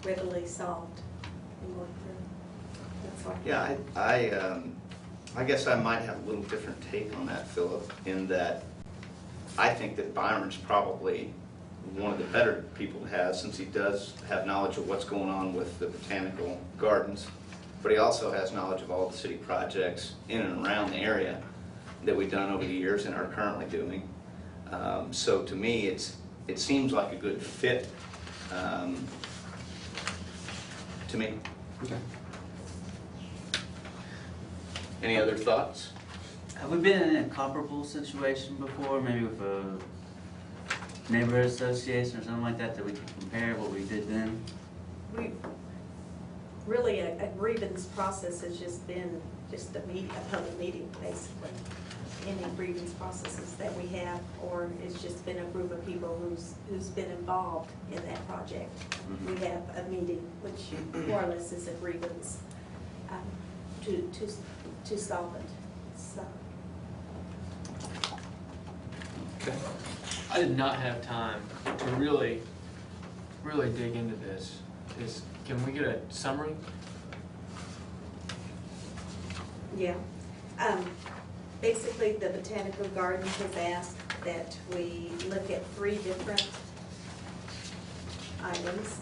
E: readily solved and worked through. That's all.
B: Yeah, I guess I might have a little different take on that, Philip, in that I think that Byron's probably one of the better people to have, since he does have knowledge of what's going on with the Botanical Gardens, but he also has knowledge of all the city projects in and around the area that we've done over the years and are currently doing. So to me, it seems like a good fit to me.
F: Okay.
B: Any other thoughts?
K: Have we been in a comparable situation before, maybe with a neighborhood association or something like that, that we can compare what we did then?
E: Really, a grievance process has just been a public meeting, basically. Any grievance processes that we have, or it's just been a group of people who's been involved in that project.
F: Mm-hmm.
E: We have a meeting, which more or less is a grievance to solve it. So.
B: Okay.
I: I did not have time to really dig into this. Can we get a summary?
E: Yeah. Basically, the Botanical Gardens has asked that we look at 3 different items.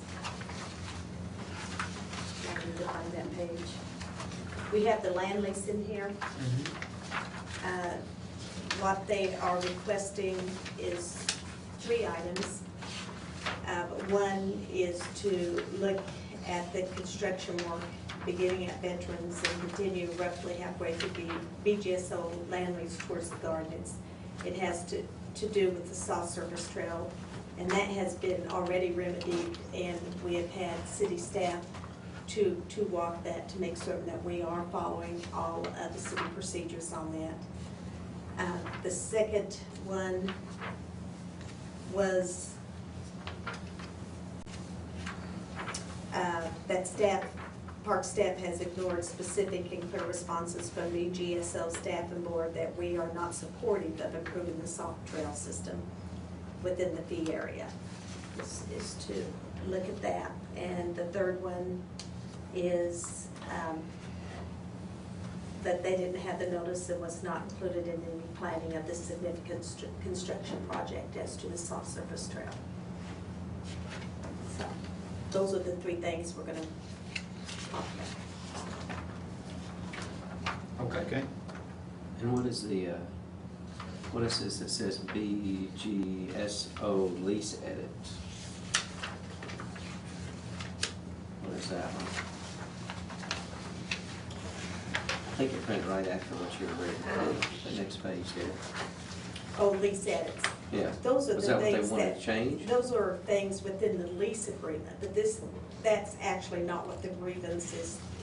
E: I need to find that page. We have the land lease in here. What they are requesting is 3 items. One is to look at the construction work beginning at Veterans and continue roughly halfway through the BGSO land lease towards the gardens. It has to do with the soft surface trail, and that has been already remedied, and we have had city staff to walk that to make certain that we are following all of the city procedures on that. The second one was that park staff has ignored specific and clear responses from the GSO staff and board that we are not supportive of improving the soft trail system within the fee area. This is to look at that. And the third one is that they didn't have the notice and was not included in any planning of this significant construction project as to the soft surface trail. So those are the 3 things we're going to talk about.
B: Okay.
F: And what is this that says BGSO lease edit? What is that one? I think it printed right after what you were reading, the next page there.
E: Oh, lease edits.
F: Yeah.
E: Those are
F: Was
E: the
F: that what they
E: things
F: wanted to change?
E: Those are things within the lease agreement, but that's actually not what the grievance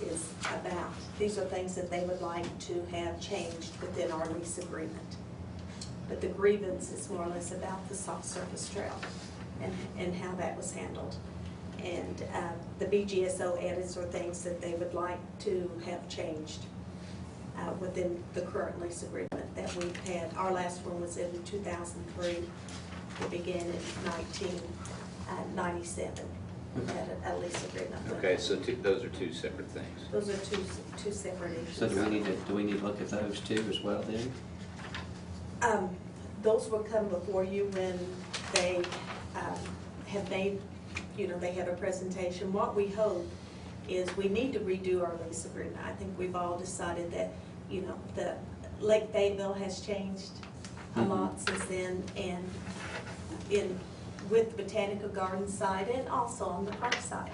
E: is about. These are things that they would like to have changed within our lease agreement. But the grievance is more or less about the soft surface trail and how that was handled. And the BGSO edits are things that they would like to have changed within the current lease agreement that we've had. Our last one was in 2003. It began in 1997. We had a lease agreement.
B: Okay, so those are two separate things.
E: Those are two separate issues.
F: So do we need to look at those too as well then?
E: Those will come before you when they have made, they have a presentation. What we hope is we need to redo our lease agreement. I think we've all decided that, the Lake Fayetteville has changed a lot since then, and with the Botanical Garden side and also on the park side.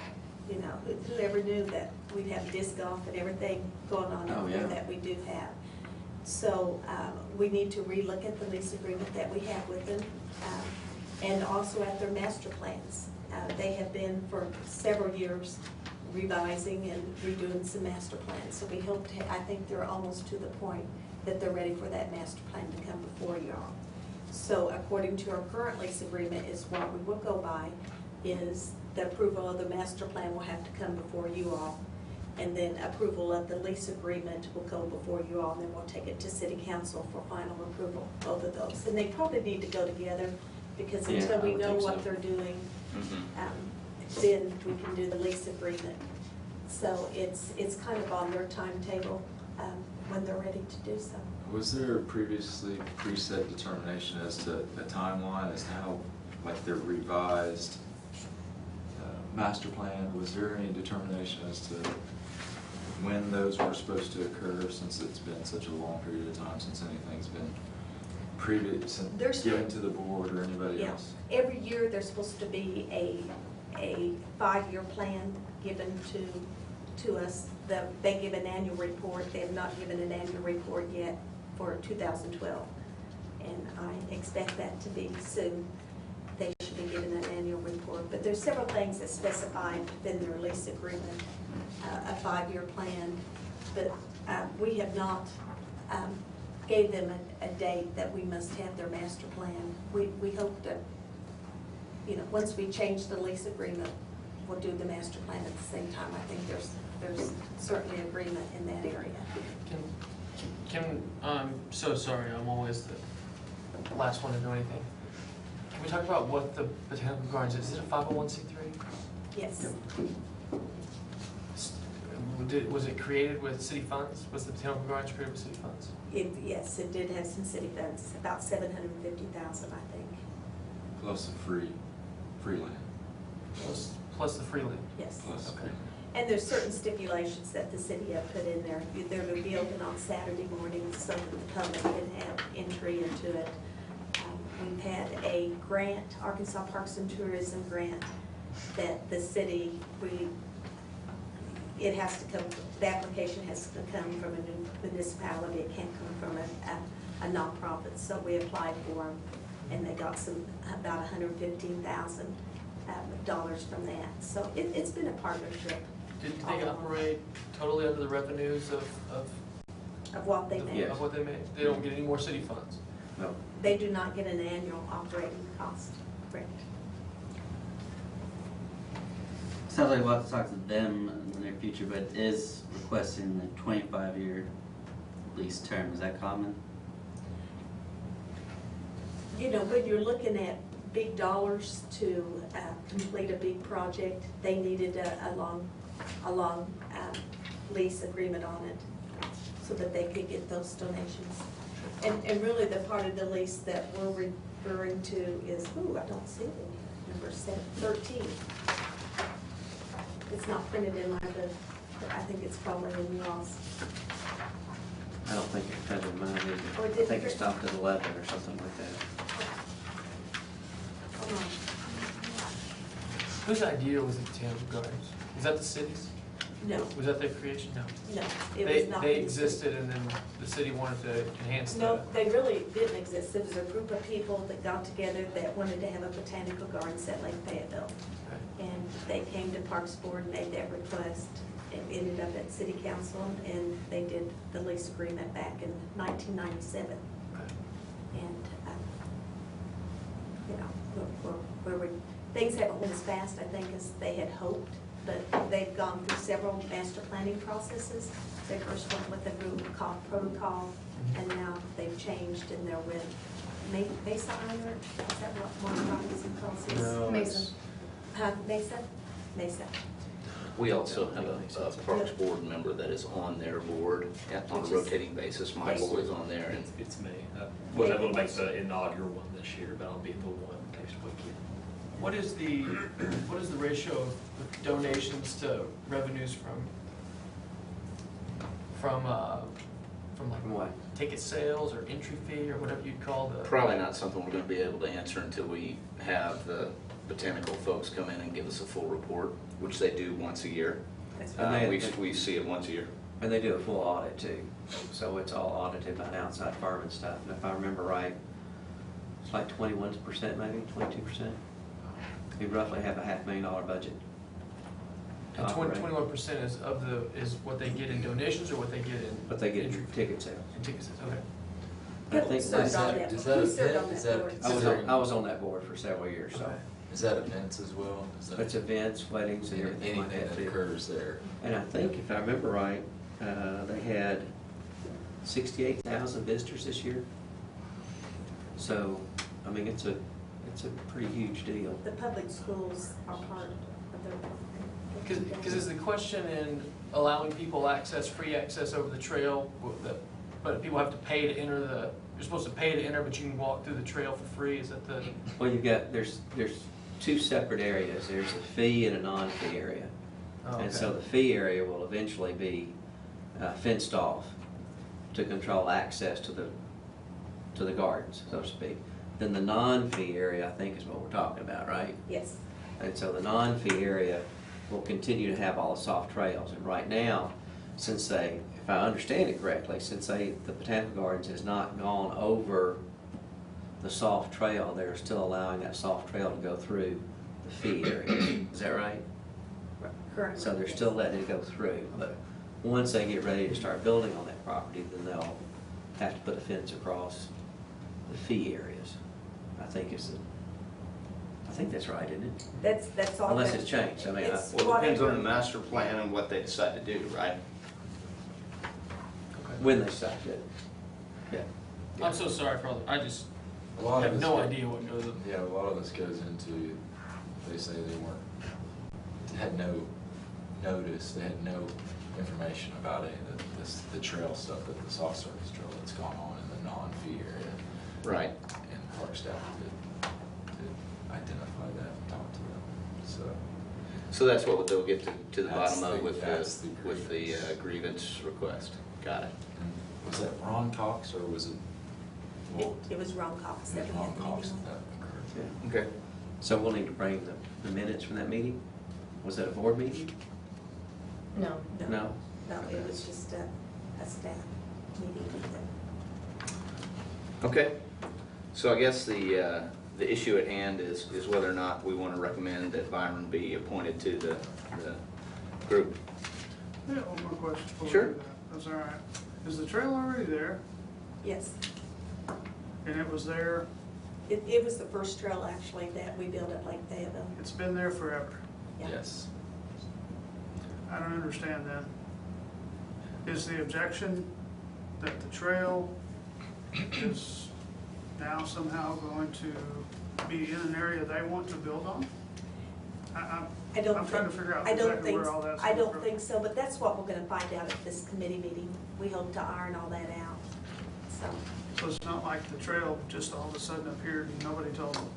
E: Whoever knew that we'd have disc golf and everything going on out there that we do have. So we need to relook at the lease agreement that we have with them, and also at their master plans. They have been for several years revising and redoing some master plans. So we hope to, I think they're almost to the point that they're ready for that master plan to come before y'all. So according to our current lease agreement is what we will go by is the approval of the master plan will have to come before you all. And then approval of the lease agreement will go before you all, and then we'll take it to city council for final approval, both of those. And they probably need to go together because until we know what they're doing, then we can do the lease agreement. So it's kind of on their timetable when they're ready to do so.
H: Was there a previously preset determination as to a timeline as to how, like their revised master plan, was there any determination as to when those were supposed to occur, since it's been such a long period of time since anything's been given to the board or anybody else?
E: Every year there's supposed to be a 5-year plan given to us. They give an annual report. They have not given an annual report yet for 2012, and I expect that to be soon. They should be given an annual report, but there's several things that specify within their lease agreement a 5-year plan, but we have not gave them a date that we must have their master plan. We hope that, once we change the lease agreement, we'll do the master plan at the same time. I think there's certainly agreement in that area.
I: I'm so sorry, I'm always the last one to know anything. Can we talk about what the Botanical Gardens is? Is it a 501c3?
E: Yes.
I: Was it created with city funds? Was the Botanical Gardens created with city funds?
E: Yes, it did have some city funds, about $750,000, I think.
H: Plus the free land.
I: Plus the free land?
E: Yes.
H: Plus.
I: Okay.
E: And there's certain stipulations that the city have put in there. They're to be open on Saturday mornings so that the public can have entry into it. We've had a grant, Arkansas Parks and Tourism grant, that the city, it has to come, the application has to come from a municipality. It can't come from a nonprofit. So we applied for them, and they got about $115,000 from that. So it's been a partnership.
I: Did they operate totally under the revenues of
E: what they made?
I: Of what they made? They don't get any more city funds?
F: No.
E: They do not get an annual operating cost, correct?
K: Sounds like we'll have to talk to them in the near future, but is requesting the 25-year lease term, is that common?
E: When you're looking at big dollars to complete a big project, they needed a long lease agreement on it so that they could get those donations. And really the part of the lease that we're referring to is, I don't see it in here, number 13. It's not printed in my book, but I think it's probably in yours.
F: I don't think it's printed in mine either.
E: Or
F: I
E: did
F: think
E: you-
F: it stopped at 11 or something like that.
E: Hold on.
I: Whose idea was the Botanical Gardens? Was that the city's?
E: No,
I: Was that their creation? No.
E: no, it
I: They
E: was not.
I: they existed and then the city wanted to enhance
E: No,
I: that.
E: they really didn't exist. It was a group of people that got together that wanted to have a botanical gardens at Lake Fayetteville.
I: Okay.
E: And they came to Parks Board and made that request, it ended up at city council, and they did the lease agreement back in 1997. And, you know, things haven't went as fast, I think, as they had hoped, but they've gone through several master planning processes. They first went with a group called Protocol, and now they've changed, and they're with Mesa Ironwork. Is that what one of Robinson calls this?
H: No,
E: Mesa. Mesa? Mesa.
B: We also have a Parks Board member that is on their board on a rotating basis. Michael is on there, and
N: It's me. I wasn't able to make the inaugural one this year, but I'll be the one next weekend.
I: What is the ratio of donations to revenues from like
F: From what?
I: ticket sales or entry fee or whatever you'd call the?
B: probably not something we're going to be able to answer until we have the botanical folks come in and give us a full report, which they do once a year.
E: That's
B: We see it once a year.
F: And they do a full audit too, so it's all audited by an outside firm and stuff. And if I remember right, it's like 21%, maybe 22%. You roughly have a $500,000 budget. to
I: And
F: operate.
I: 21% is what they get in donations or what they get in?
F: But they get
I: entry
F: ticket sales.
I: in ticket sales, okay.
F: I think
E: Served on that.
H: Is that
E: We
H: a
E: served on
H: pit? Is
E: that
H: that
E: board.
F: I was on that board for several years, so.
I: Okay.
H: Is that events as well? Is that
F: It's events, weddings, and everything like
H: anything
F: that
H: that
F: too.
H: occurs there?
F: And I think, if I remember right, they had 68,000 visitors this year. So, I mean, it's a pretty huge deal.
E: The public schools are part of their program.
I: Because is the question in allowing people free access over the trail, but people have to pay to enter you're supposed to pay to enter, but you can walk through the trail for free, is that the?
F: Well, there's two separate areas. There's a fee and a non-fee area.
I: Oh, okay.
F: And so the fee area will eventually be fenced off to control access to the gardens, so to speak. Then the non-fee area, I think, is what we're talking about, right?
E: Yes.
F: And so the non-fee area will continue to have all the soft trails. And right now, since if I understand it correctly, the Botanical Gardens has not gone over the soft trail, they're still allowing that soft trail to go through the fee area. Is that right?
E: Correct.
F: So they're still letting it go through. But once they get ready to start building on that property, then they'll have to put a fence across the fee areas. I think that's right, isn't it?
E: That's all.
F: Unless it's changed. I mean,
E: It's
B: Well, it depends on
E: whatever.
B: the master plan and what they decide to do, right?
F: when they stopped it. Yeah.
I: I'm so sorry for all I just
H: A lot of
I: have
H: this
I: no
H: go-
I: idea what goes on.
H: Yeah, a lot of this goes into, they say they had no notice, they had no information about any of the trail stuff, the soft surface trail that's gone on in the non-fee area.
B: Right.
H: And park staff did identify that and talk to them,
B: So that's what they'll get to the
H: That's
B: bottom of
H: the-
B: with
H: that's
B: the
H: the
B: grievance request. Got it.
H: Was that Ron Cox or was it?
E: It was Ron Cox
H: It
E: that
H: was
E: we
H: Ron
E: had the
H: Cox
E: meeting
H: that
E: on.
H: occurred.
F: Yeah.
B: Okay.
F: So we'll need to bring the minutes from that meeting? Was that a board meeting?
E: No.
F: No?
E: No, it was just a staff meeting.
B: Okay. So I guess the issue at hand is whether or not we want to recommend that Byron be appointed to the group.
L: Yeah, one more question before we
B: Sure.
L: do that. That's all right. Is the trail already there?
E: Yes.
L: And it was there,
E: It was the first trail actually that we built at Lake Fayetteville.
L: it's been there forever.
E: Yeah.
H: Yes.
L: I don't understand that. Is the objection that the trail is now somehow going to be in an area they want to build on?
E: I don't
L: I'm trying to
E: think-
L: figure out
E: I don't
L: exactly
E: think-
L: where all that's
E: I
L: coming
E: don't
L: from.
E: think so, but that's what we're gonna find out at this committee meeting. We hope to iron all that out, so,
L: So it's not like the trail just all of a sudden appeared and nobody told them.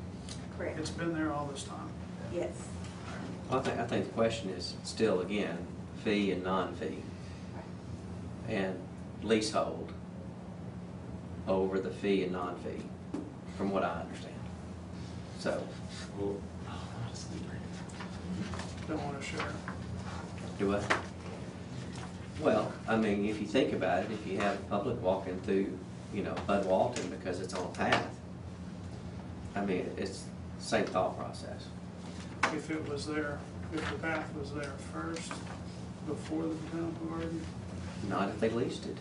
E: correct,
L: It's been there all this time.
E: yes.
F: I think the question is still, again, fee and non-fee. And leasehold over the fee and non-fee, from what I understand. So,
H: Well,
L: Don't want to share.
F: do what? Well, I mean, if you think about it, if you have the public walking through, Bud Walton because it's on a path, I mean, it's the same thought process.
L: If it was there, if the path was there first, before the botanical garden?
F: Not if they leased it.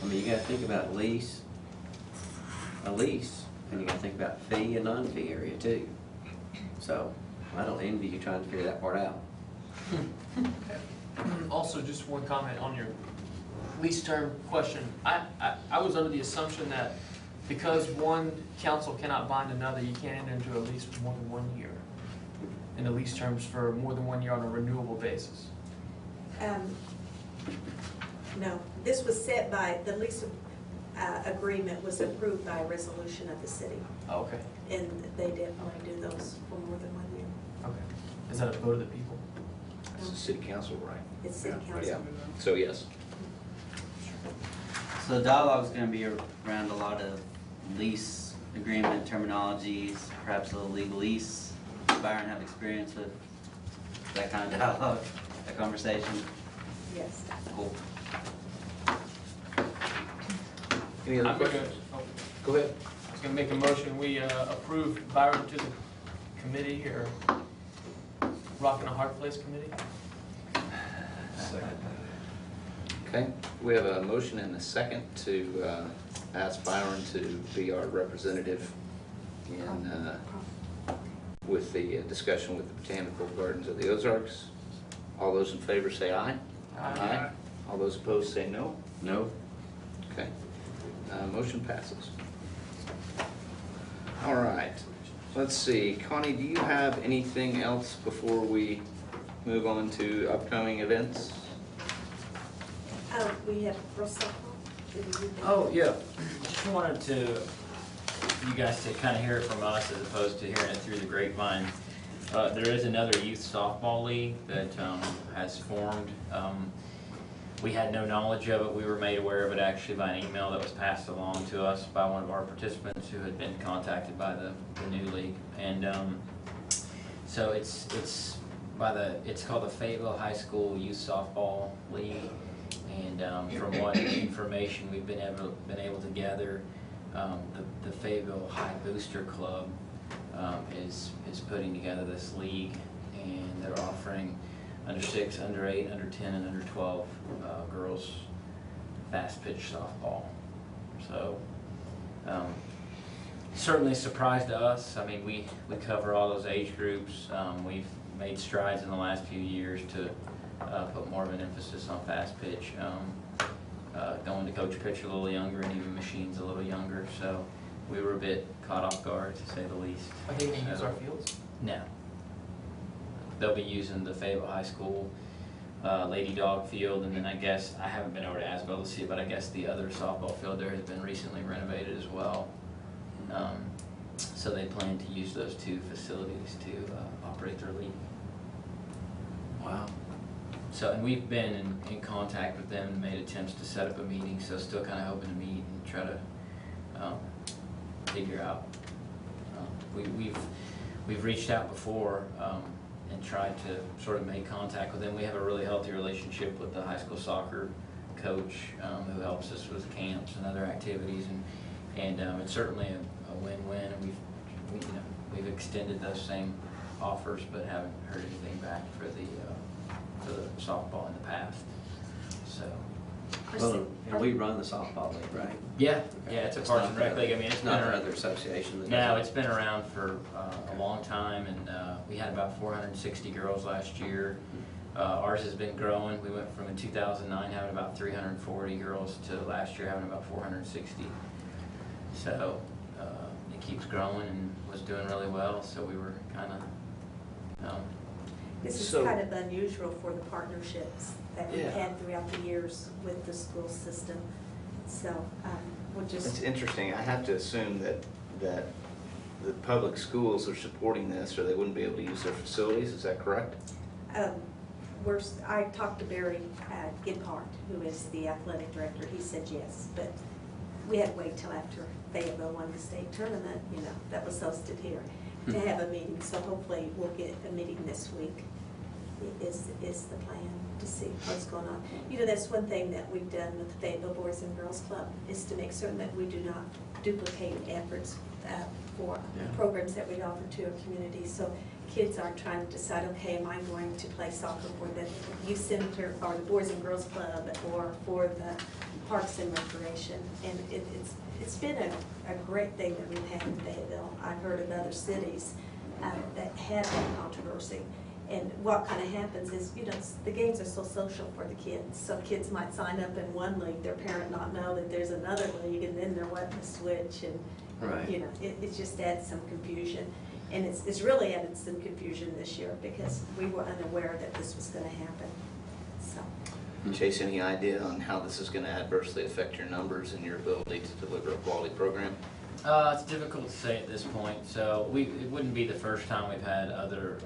F: I mean, you gotta think about a lease, and you gotta think about fee and non-fee area too. So, I don't envy you trying to figure that part out.
I: Also, just one comment on your lease term question. I was under the assumption that because one council cannot bind another, you can't enter into a lease for more than 1 year. And the lease terms for more than 1 year on a renewable basis.
E: No, this was set by, the lease agreement was approved by a resolution of the city.
I: Okay.
E: And they definitely do those for more than 1 year.
I: Okay. Is that a vote of the people?
B: It's the city council, right?
E: It's city
B: Yeah,
E: council.
B: yeah. So yes.
K: So the dialogue's gonna be around a lot of lease agreement terminologies, perhaps a little legalese. Does Byron have experience with that kind of dialogue, that conversation?
E: Yes.
K: Cool.
B: Any other questions? Go ahead.
I: I was gonna make a motion, we approve Byron to the committee, or Rock and a Hard Place Committee.
B: Okay, we have a motion and a second to ask Byron to be our representative in, with the discussion with the Botanical Gardens of the Ozarks. All those in favor say aye.
I: Aye.
B: All those opposed say no.
F: No?
B: Okay, motion passes. All right, let's see. Connie, do you have anything else before we move on to upcoming events?
E: We have girls softball. Did we do that?
C: Oh, yeah. Just wanted you guys to kind of hear it from us as opposed to hearing it through the grapevine. There is another youth softball league that has formed. We had no knowledge of it. We were made aware of it actually by an email that was passed along to us by one of our participants who had been contacted by the new league. And so it's called the Fayetteville High School Youth Softball League. And from what information we've been able to gather, the Fayetteville High Booster Club is putting together this league, and they're offering under 6, under 8, under 10, and under 12 girls fast pitch softball. So certainly a surprise to us. I mean, we cover all those age groups. We've made strides in the last few years to put more of an emphasis on fast pitch. Going to coach pitch a little younger, and even machines a little younger. So we were a bit caught off guard, to say the least.
I: Are they gonna use our fields?
C: No. They'll be using the Fayetteville High School Lady Dog field, and then I guess, I haven't been over to Asbel to see, but I guess the other softball field there has been recently renovated as well. So they plan to use those two facilities to operate their league.
F: Wow.
C: So, and we've been in contact with them and made attempts to set up a meeting, so still kind of hoping to meet and try to figure out. We've reached out before and tried to sort of make contact with them. We have a really healthy relationship with the high school soccer coach who helps us with camps and other activities, and it's certainly a win-win. And we've extended those same offers, but haven't heard anything back for the softball in the past. So.
F: Well, and we run the softball league, right?
C: Yeah, yeah, it's a Parks and Rec league. I mean, it's
F: not
C: been around.
F: another association.
C: No, it's been around for a long time, and we had about 460 girls last year. Ours has been growing. We went from in 2009 having about 340 girls to last year having about 460. So it keeps growing and was doing really well. So we were kind of.
E: This is kind of unusual for the partnerships that we've had throughout the years with the school system. So we'll just.
B: It's interesting. I have to assume that the public schools are supporting this, or they wouldn't be able to use their facilities. Is that correct?
E: I talked to Barry Giphart, who is the athletic director. He said yes, but we had to wait till after Fayetteville won the state tournament. That was hosted here to have a meeting. So hopefully we'll get a meeting this week. Is the plan to see what's going on. That's one thing that we've done with the Fayetteville Boys and Girls Club is to make certain that we do not duplicate efforts for programs that we offer to our community. So kids are trying to decide, okay, am I going to play soccer for the youth center or the Boys and Girls Club or for the Parks and Recreation? And it's been a great thing that we've had in Fayetteville. I've heard of other cities that had that controversy. And what kind of happens is, you know, the games are so social for the kids. Some kids might sign up in one league, their parent not know that there's another league, and then they're wanting to switch, and
F: Right.
E: you know, it just adds some confusion. And it's really added some confusion this year because we were unaware that this was going to happen. So.
B: Chase, any idea on how this is going to adversely affect your numbers and your ability to deliver a quality program?
C: It's difficult to say at this point. So it wouldn't be the first time we've had other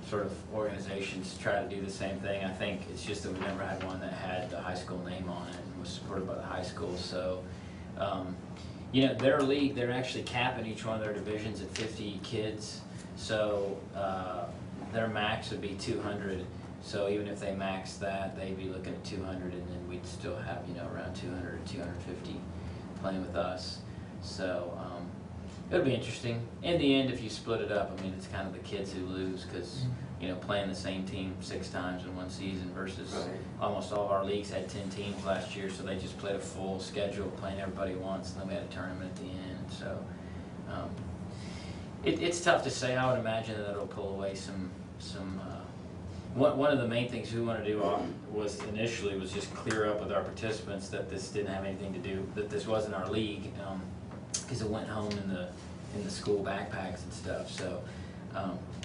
C: sort of organizations try to do the same thing. I think it's just that we've never had one that had the high school name on it and was supported by the high school. So, you know, their league, they're actually capping each one of their divisions at 50 kids. So their max would be 200. So even if they max that, they'd be looking at 200, and then we'd still have, you know, around 200 to 250 playing with us. So it'll be interesting. In the end, if you split it up, I mean, it's kind of the kids who lose because, you know, playing the same team 6 times in one season versus almost all of our leagues had 10 teams last year, so they just played a full schedule playing everybody once, and then we had a tournament at the end. So it's tough to say. I would imagine that it'll pull away some one of the main things we want to do was initially just clear up with our participants that this didn't have anything to do, that this wasn't our league, because it went home in the school backpacks and stuff. So,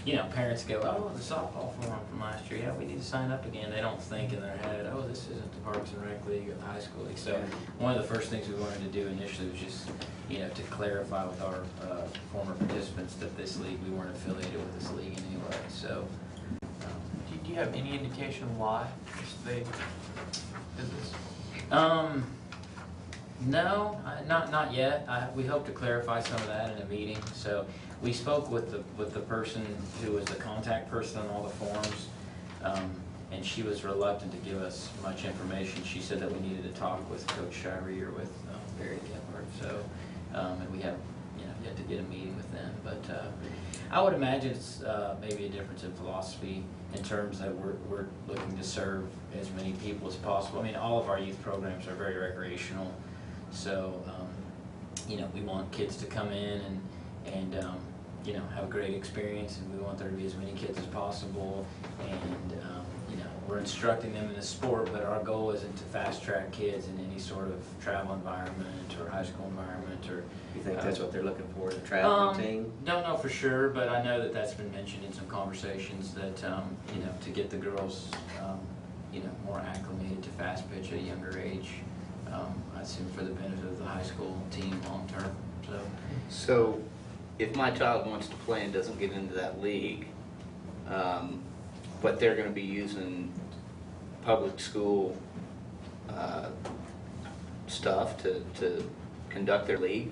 C: you know, parents go, oh, the softball forum from last year, yeah, we need to sign up again. They don't think in their head, oh, this isn't the Parks and Rec League or the high school league. So one of the first things we wanted to do initially was just, you know, to clarify with our former participants that this league, we weren't affiliated with this league in any way. So.
I: Do you have any indication why they did this?
C: No, not yet. We hope to clarify some of that in a meeting. So we spoke with the person who was the contact person on all the forums, and she was reluctant to give us much information. She said that we needed to talk with Coach Shirey or with Barry Gephardt. So, and we haven't, you know, yet to get a meeting with them. But I would imagine it's maybe a difference in philosophy in terms that we're looking to serve as many people as possible. I mean, all of our youth programs are very recreational, so you know, we want kids to come in and you know, have a great experience, and we want there to be as many kids as possible. And you know, we're instructing them in the sport, but our goal isn't to fast track kids in any sort of travel environment or high school environment or.
F: You think that's what they're looking for, the traveling team?
C: Don't know for sure, but I know that that's been mentioned in some conversations that, you know, to get the girls, you know, more acclimated to fast pitch at a younger age, I assume for the benefit of the high school team long term.
B: So if my child wants to play and doesn't get into that league, but they're going to be using public school stuff to conduct their league,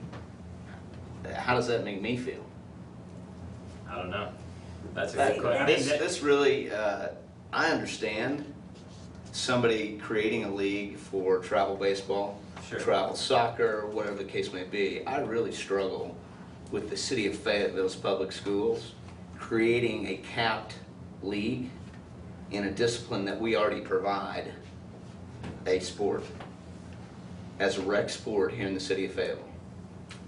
B: how does that make me feel?
C: I don't know. That's a good question.
B: This really, I understand somebody creating a league for travel baseball, travel soccer, whatever the case may be. I really struggle with the city of Fayetteville's public schools creating a capped league in a discipline that we already provide a sport as a rec sport here in the city of Fayetteville.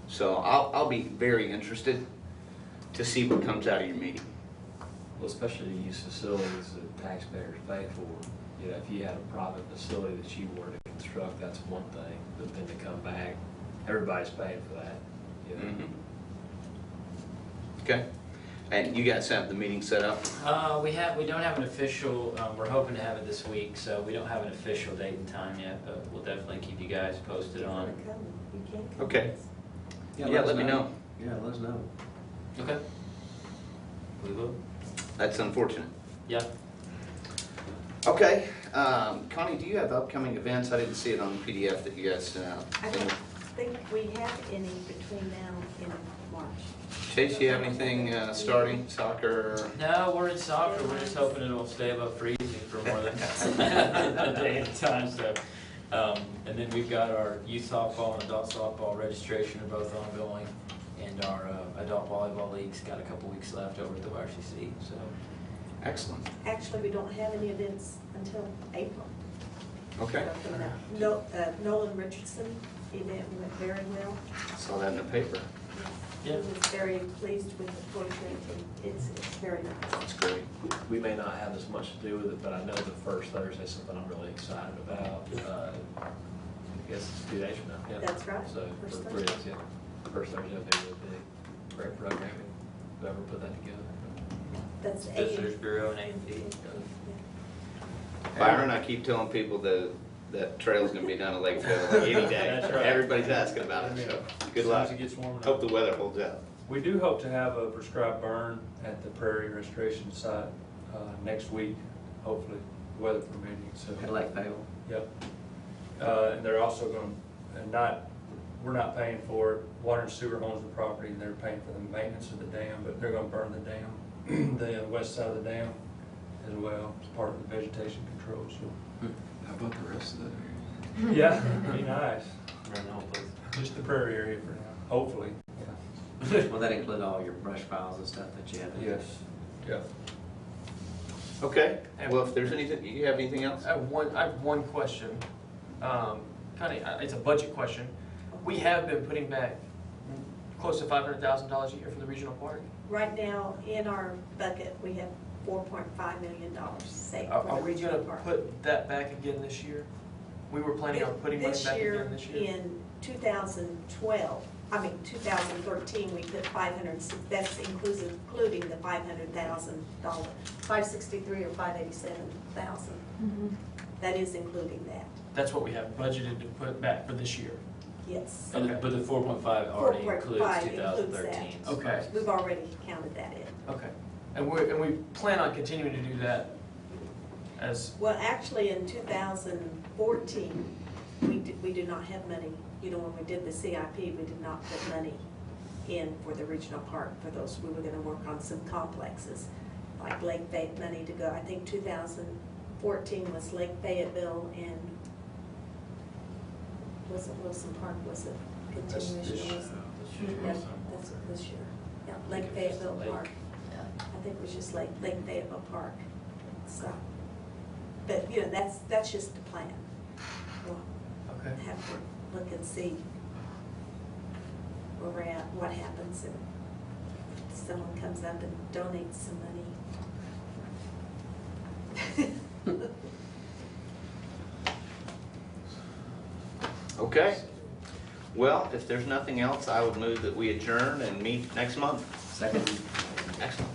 B: So I'll be very interested to see what comes out of your meeting.
N: Well, especially to use facilities that taxpayers pay for. You know, if you had a private facility that you were to construct, that's one thing. But then to come back, everybody's paying for that. You know?
B: Okay. And you guys have the meeting set up?
C: We don't have an official. We're hoping to have it this week, so we don't have an official date and time yet. But we'll definitely keep you guys posted on.
B: Okay. Yeah, let me know.
F: Yeah, let us know.
C: Okay. We will.
B: That's unfortunate.
C: Yeah.
B: Okay. Connie, do you have upcoming events? I didn't see it on the PDF that you guys sent out.
E: I don't think we have any between now and March.
B: Chase, you have anything starting? Soccer?
C: No, we're in soccer. We're just hoping it'll stay above freezing for more than a day at a time. So, and then we've got our youth softball and adult softball registration are both ongoing.
I: And our adult volleyball league's got a couple weeks left over at the YRCC, so.
B: Excellent.
E: Actually, we don't have any events until April.
B: Okay.
E: Coming up. Nolan Richardson event went very well.
B: Saw that in the paper.
E: He was very pleased with the portrait, and it's very nice.
B: That's great.
N: We may not have as much to do with it, but I know the first Thursday is something I'm really excited about. I guess it's 2 days from now. Yeah.
E: That's right.
N: So,
E: First
N: for 3 days, yeah. First Thursday will be really big. Great programming, whoever put that together.
E: That's
C: Visitors Bureau and A&P.
B: Byron, I keep telling people that trail's gonna be down at Lake Fayetteville any day.
J: That's right.
B: Everybody's asking about it, so good luck.
J: As soon as it gets warm enough.
B: Hope the weather holds out.
J: We do hope to have a prescribed burn at the Prairie Restoration site next week, hopefully, weather permitting, so.
F: At Lake Fayetteville.
J: Yep. And they're also going, we're not paying for it. Water and Sewer owns the property, and they're paying for the maintenance of the dam, but they're gonna burn the dam, the west side of the dam as well, as part of the vegetation control, so.
H: How about the rest of that area?
J: Yeah, it'd be nice.
N: Around the whole place.
J: Just the prairie area for now, hopefully, yeah.
F: Will that include all your brush piles and stuff that you have?
J: Yes, yeah.
B: Okay, well, if there's anything, you have anything else?
I: I have one question, it's a budget question. We have been putting back close to $500,000 a year from the regional park.
E: Right now, in our bucket, we have $4.5 million saved
I: Are
E: for the
I: we
E: regional
I: gonna
E: park.
I: put that back again this year? We were planning on putting money back again this year?
E: In 2013, we put 500, that's including the $500,000, 563 or 587,000. That is including that,
I: That's what we have budgeted to put back for this year.
E: yes.
I: Okay.
C: But the 4.5 already
E: 4.5
C: includes
E: includes
C: 2013.
E: that.
I: Okay.
E: We've already counted that in.
I: Okay. And we plan on continuing to do that as,
E: Well, actually, in 2014, we do not have money. You know, when we did the CIP, we did not put money in for the regional park for those. We were gonna work on some complexes, like Lake Fayetteville, money to go. I think 2014 was Lake Fayetteville, and wasn't Wilson Park, was it continuation? Yeah, that's this year. Yeah, Lake Fayetteville Park. I think it was just Lake Fayetteville Park. So, but, you know, that's just the plan. We'll
I: okay.
E: have to look and see where we're at, what happens if someone comes up and donates some money.
B: Okay. Well, if there's nothing else, I would move that we adjourn and meet next month.
F: Second.
B: Excellent.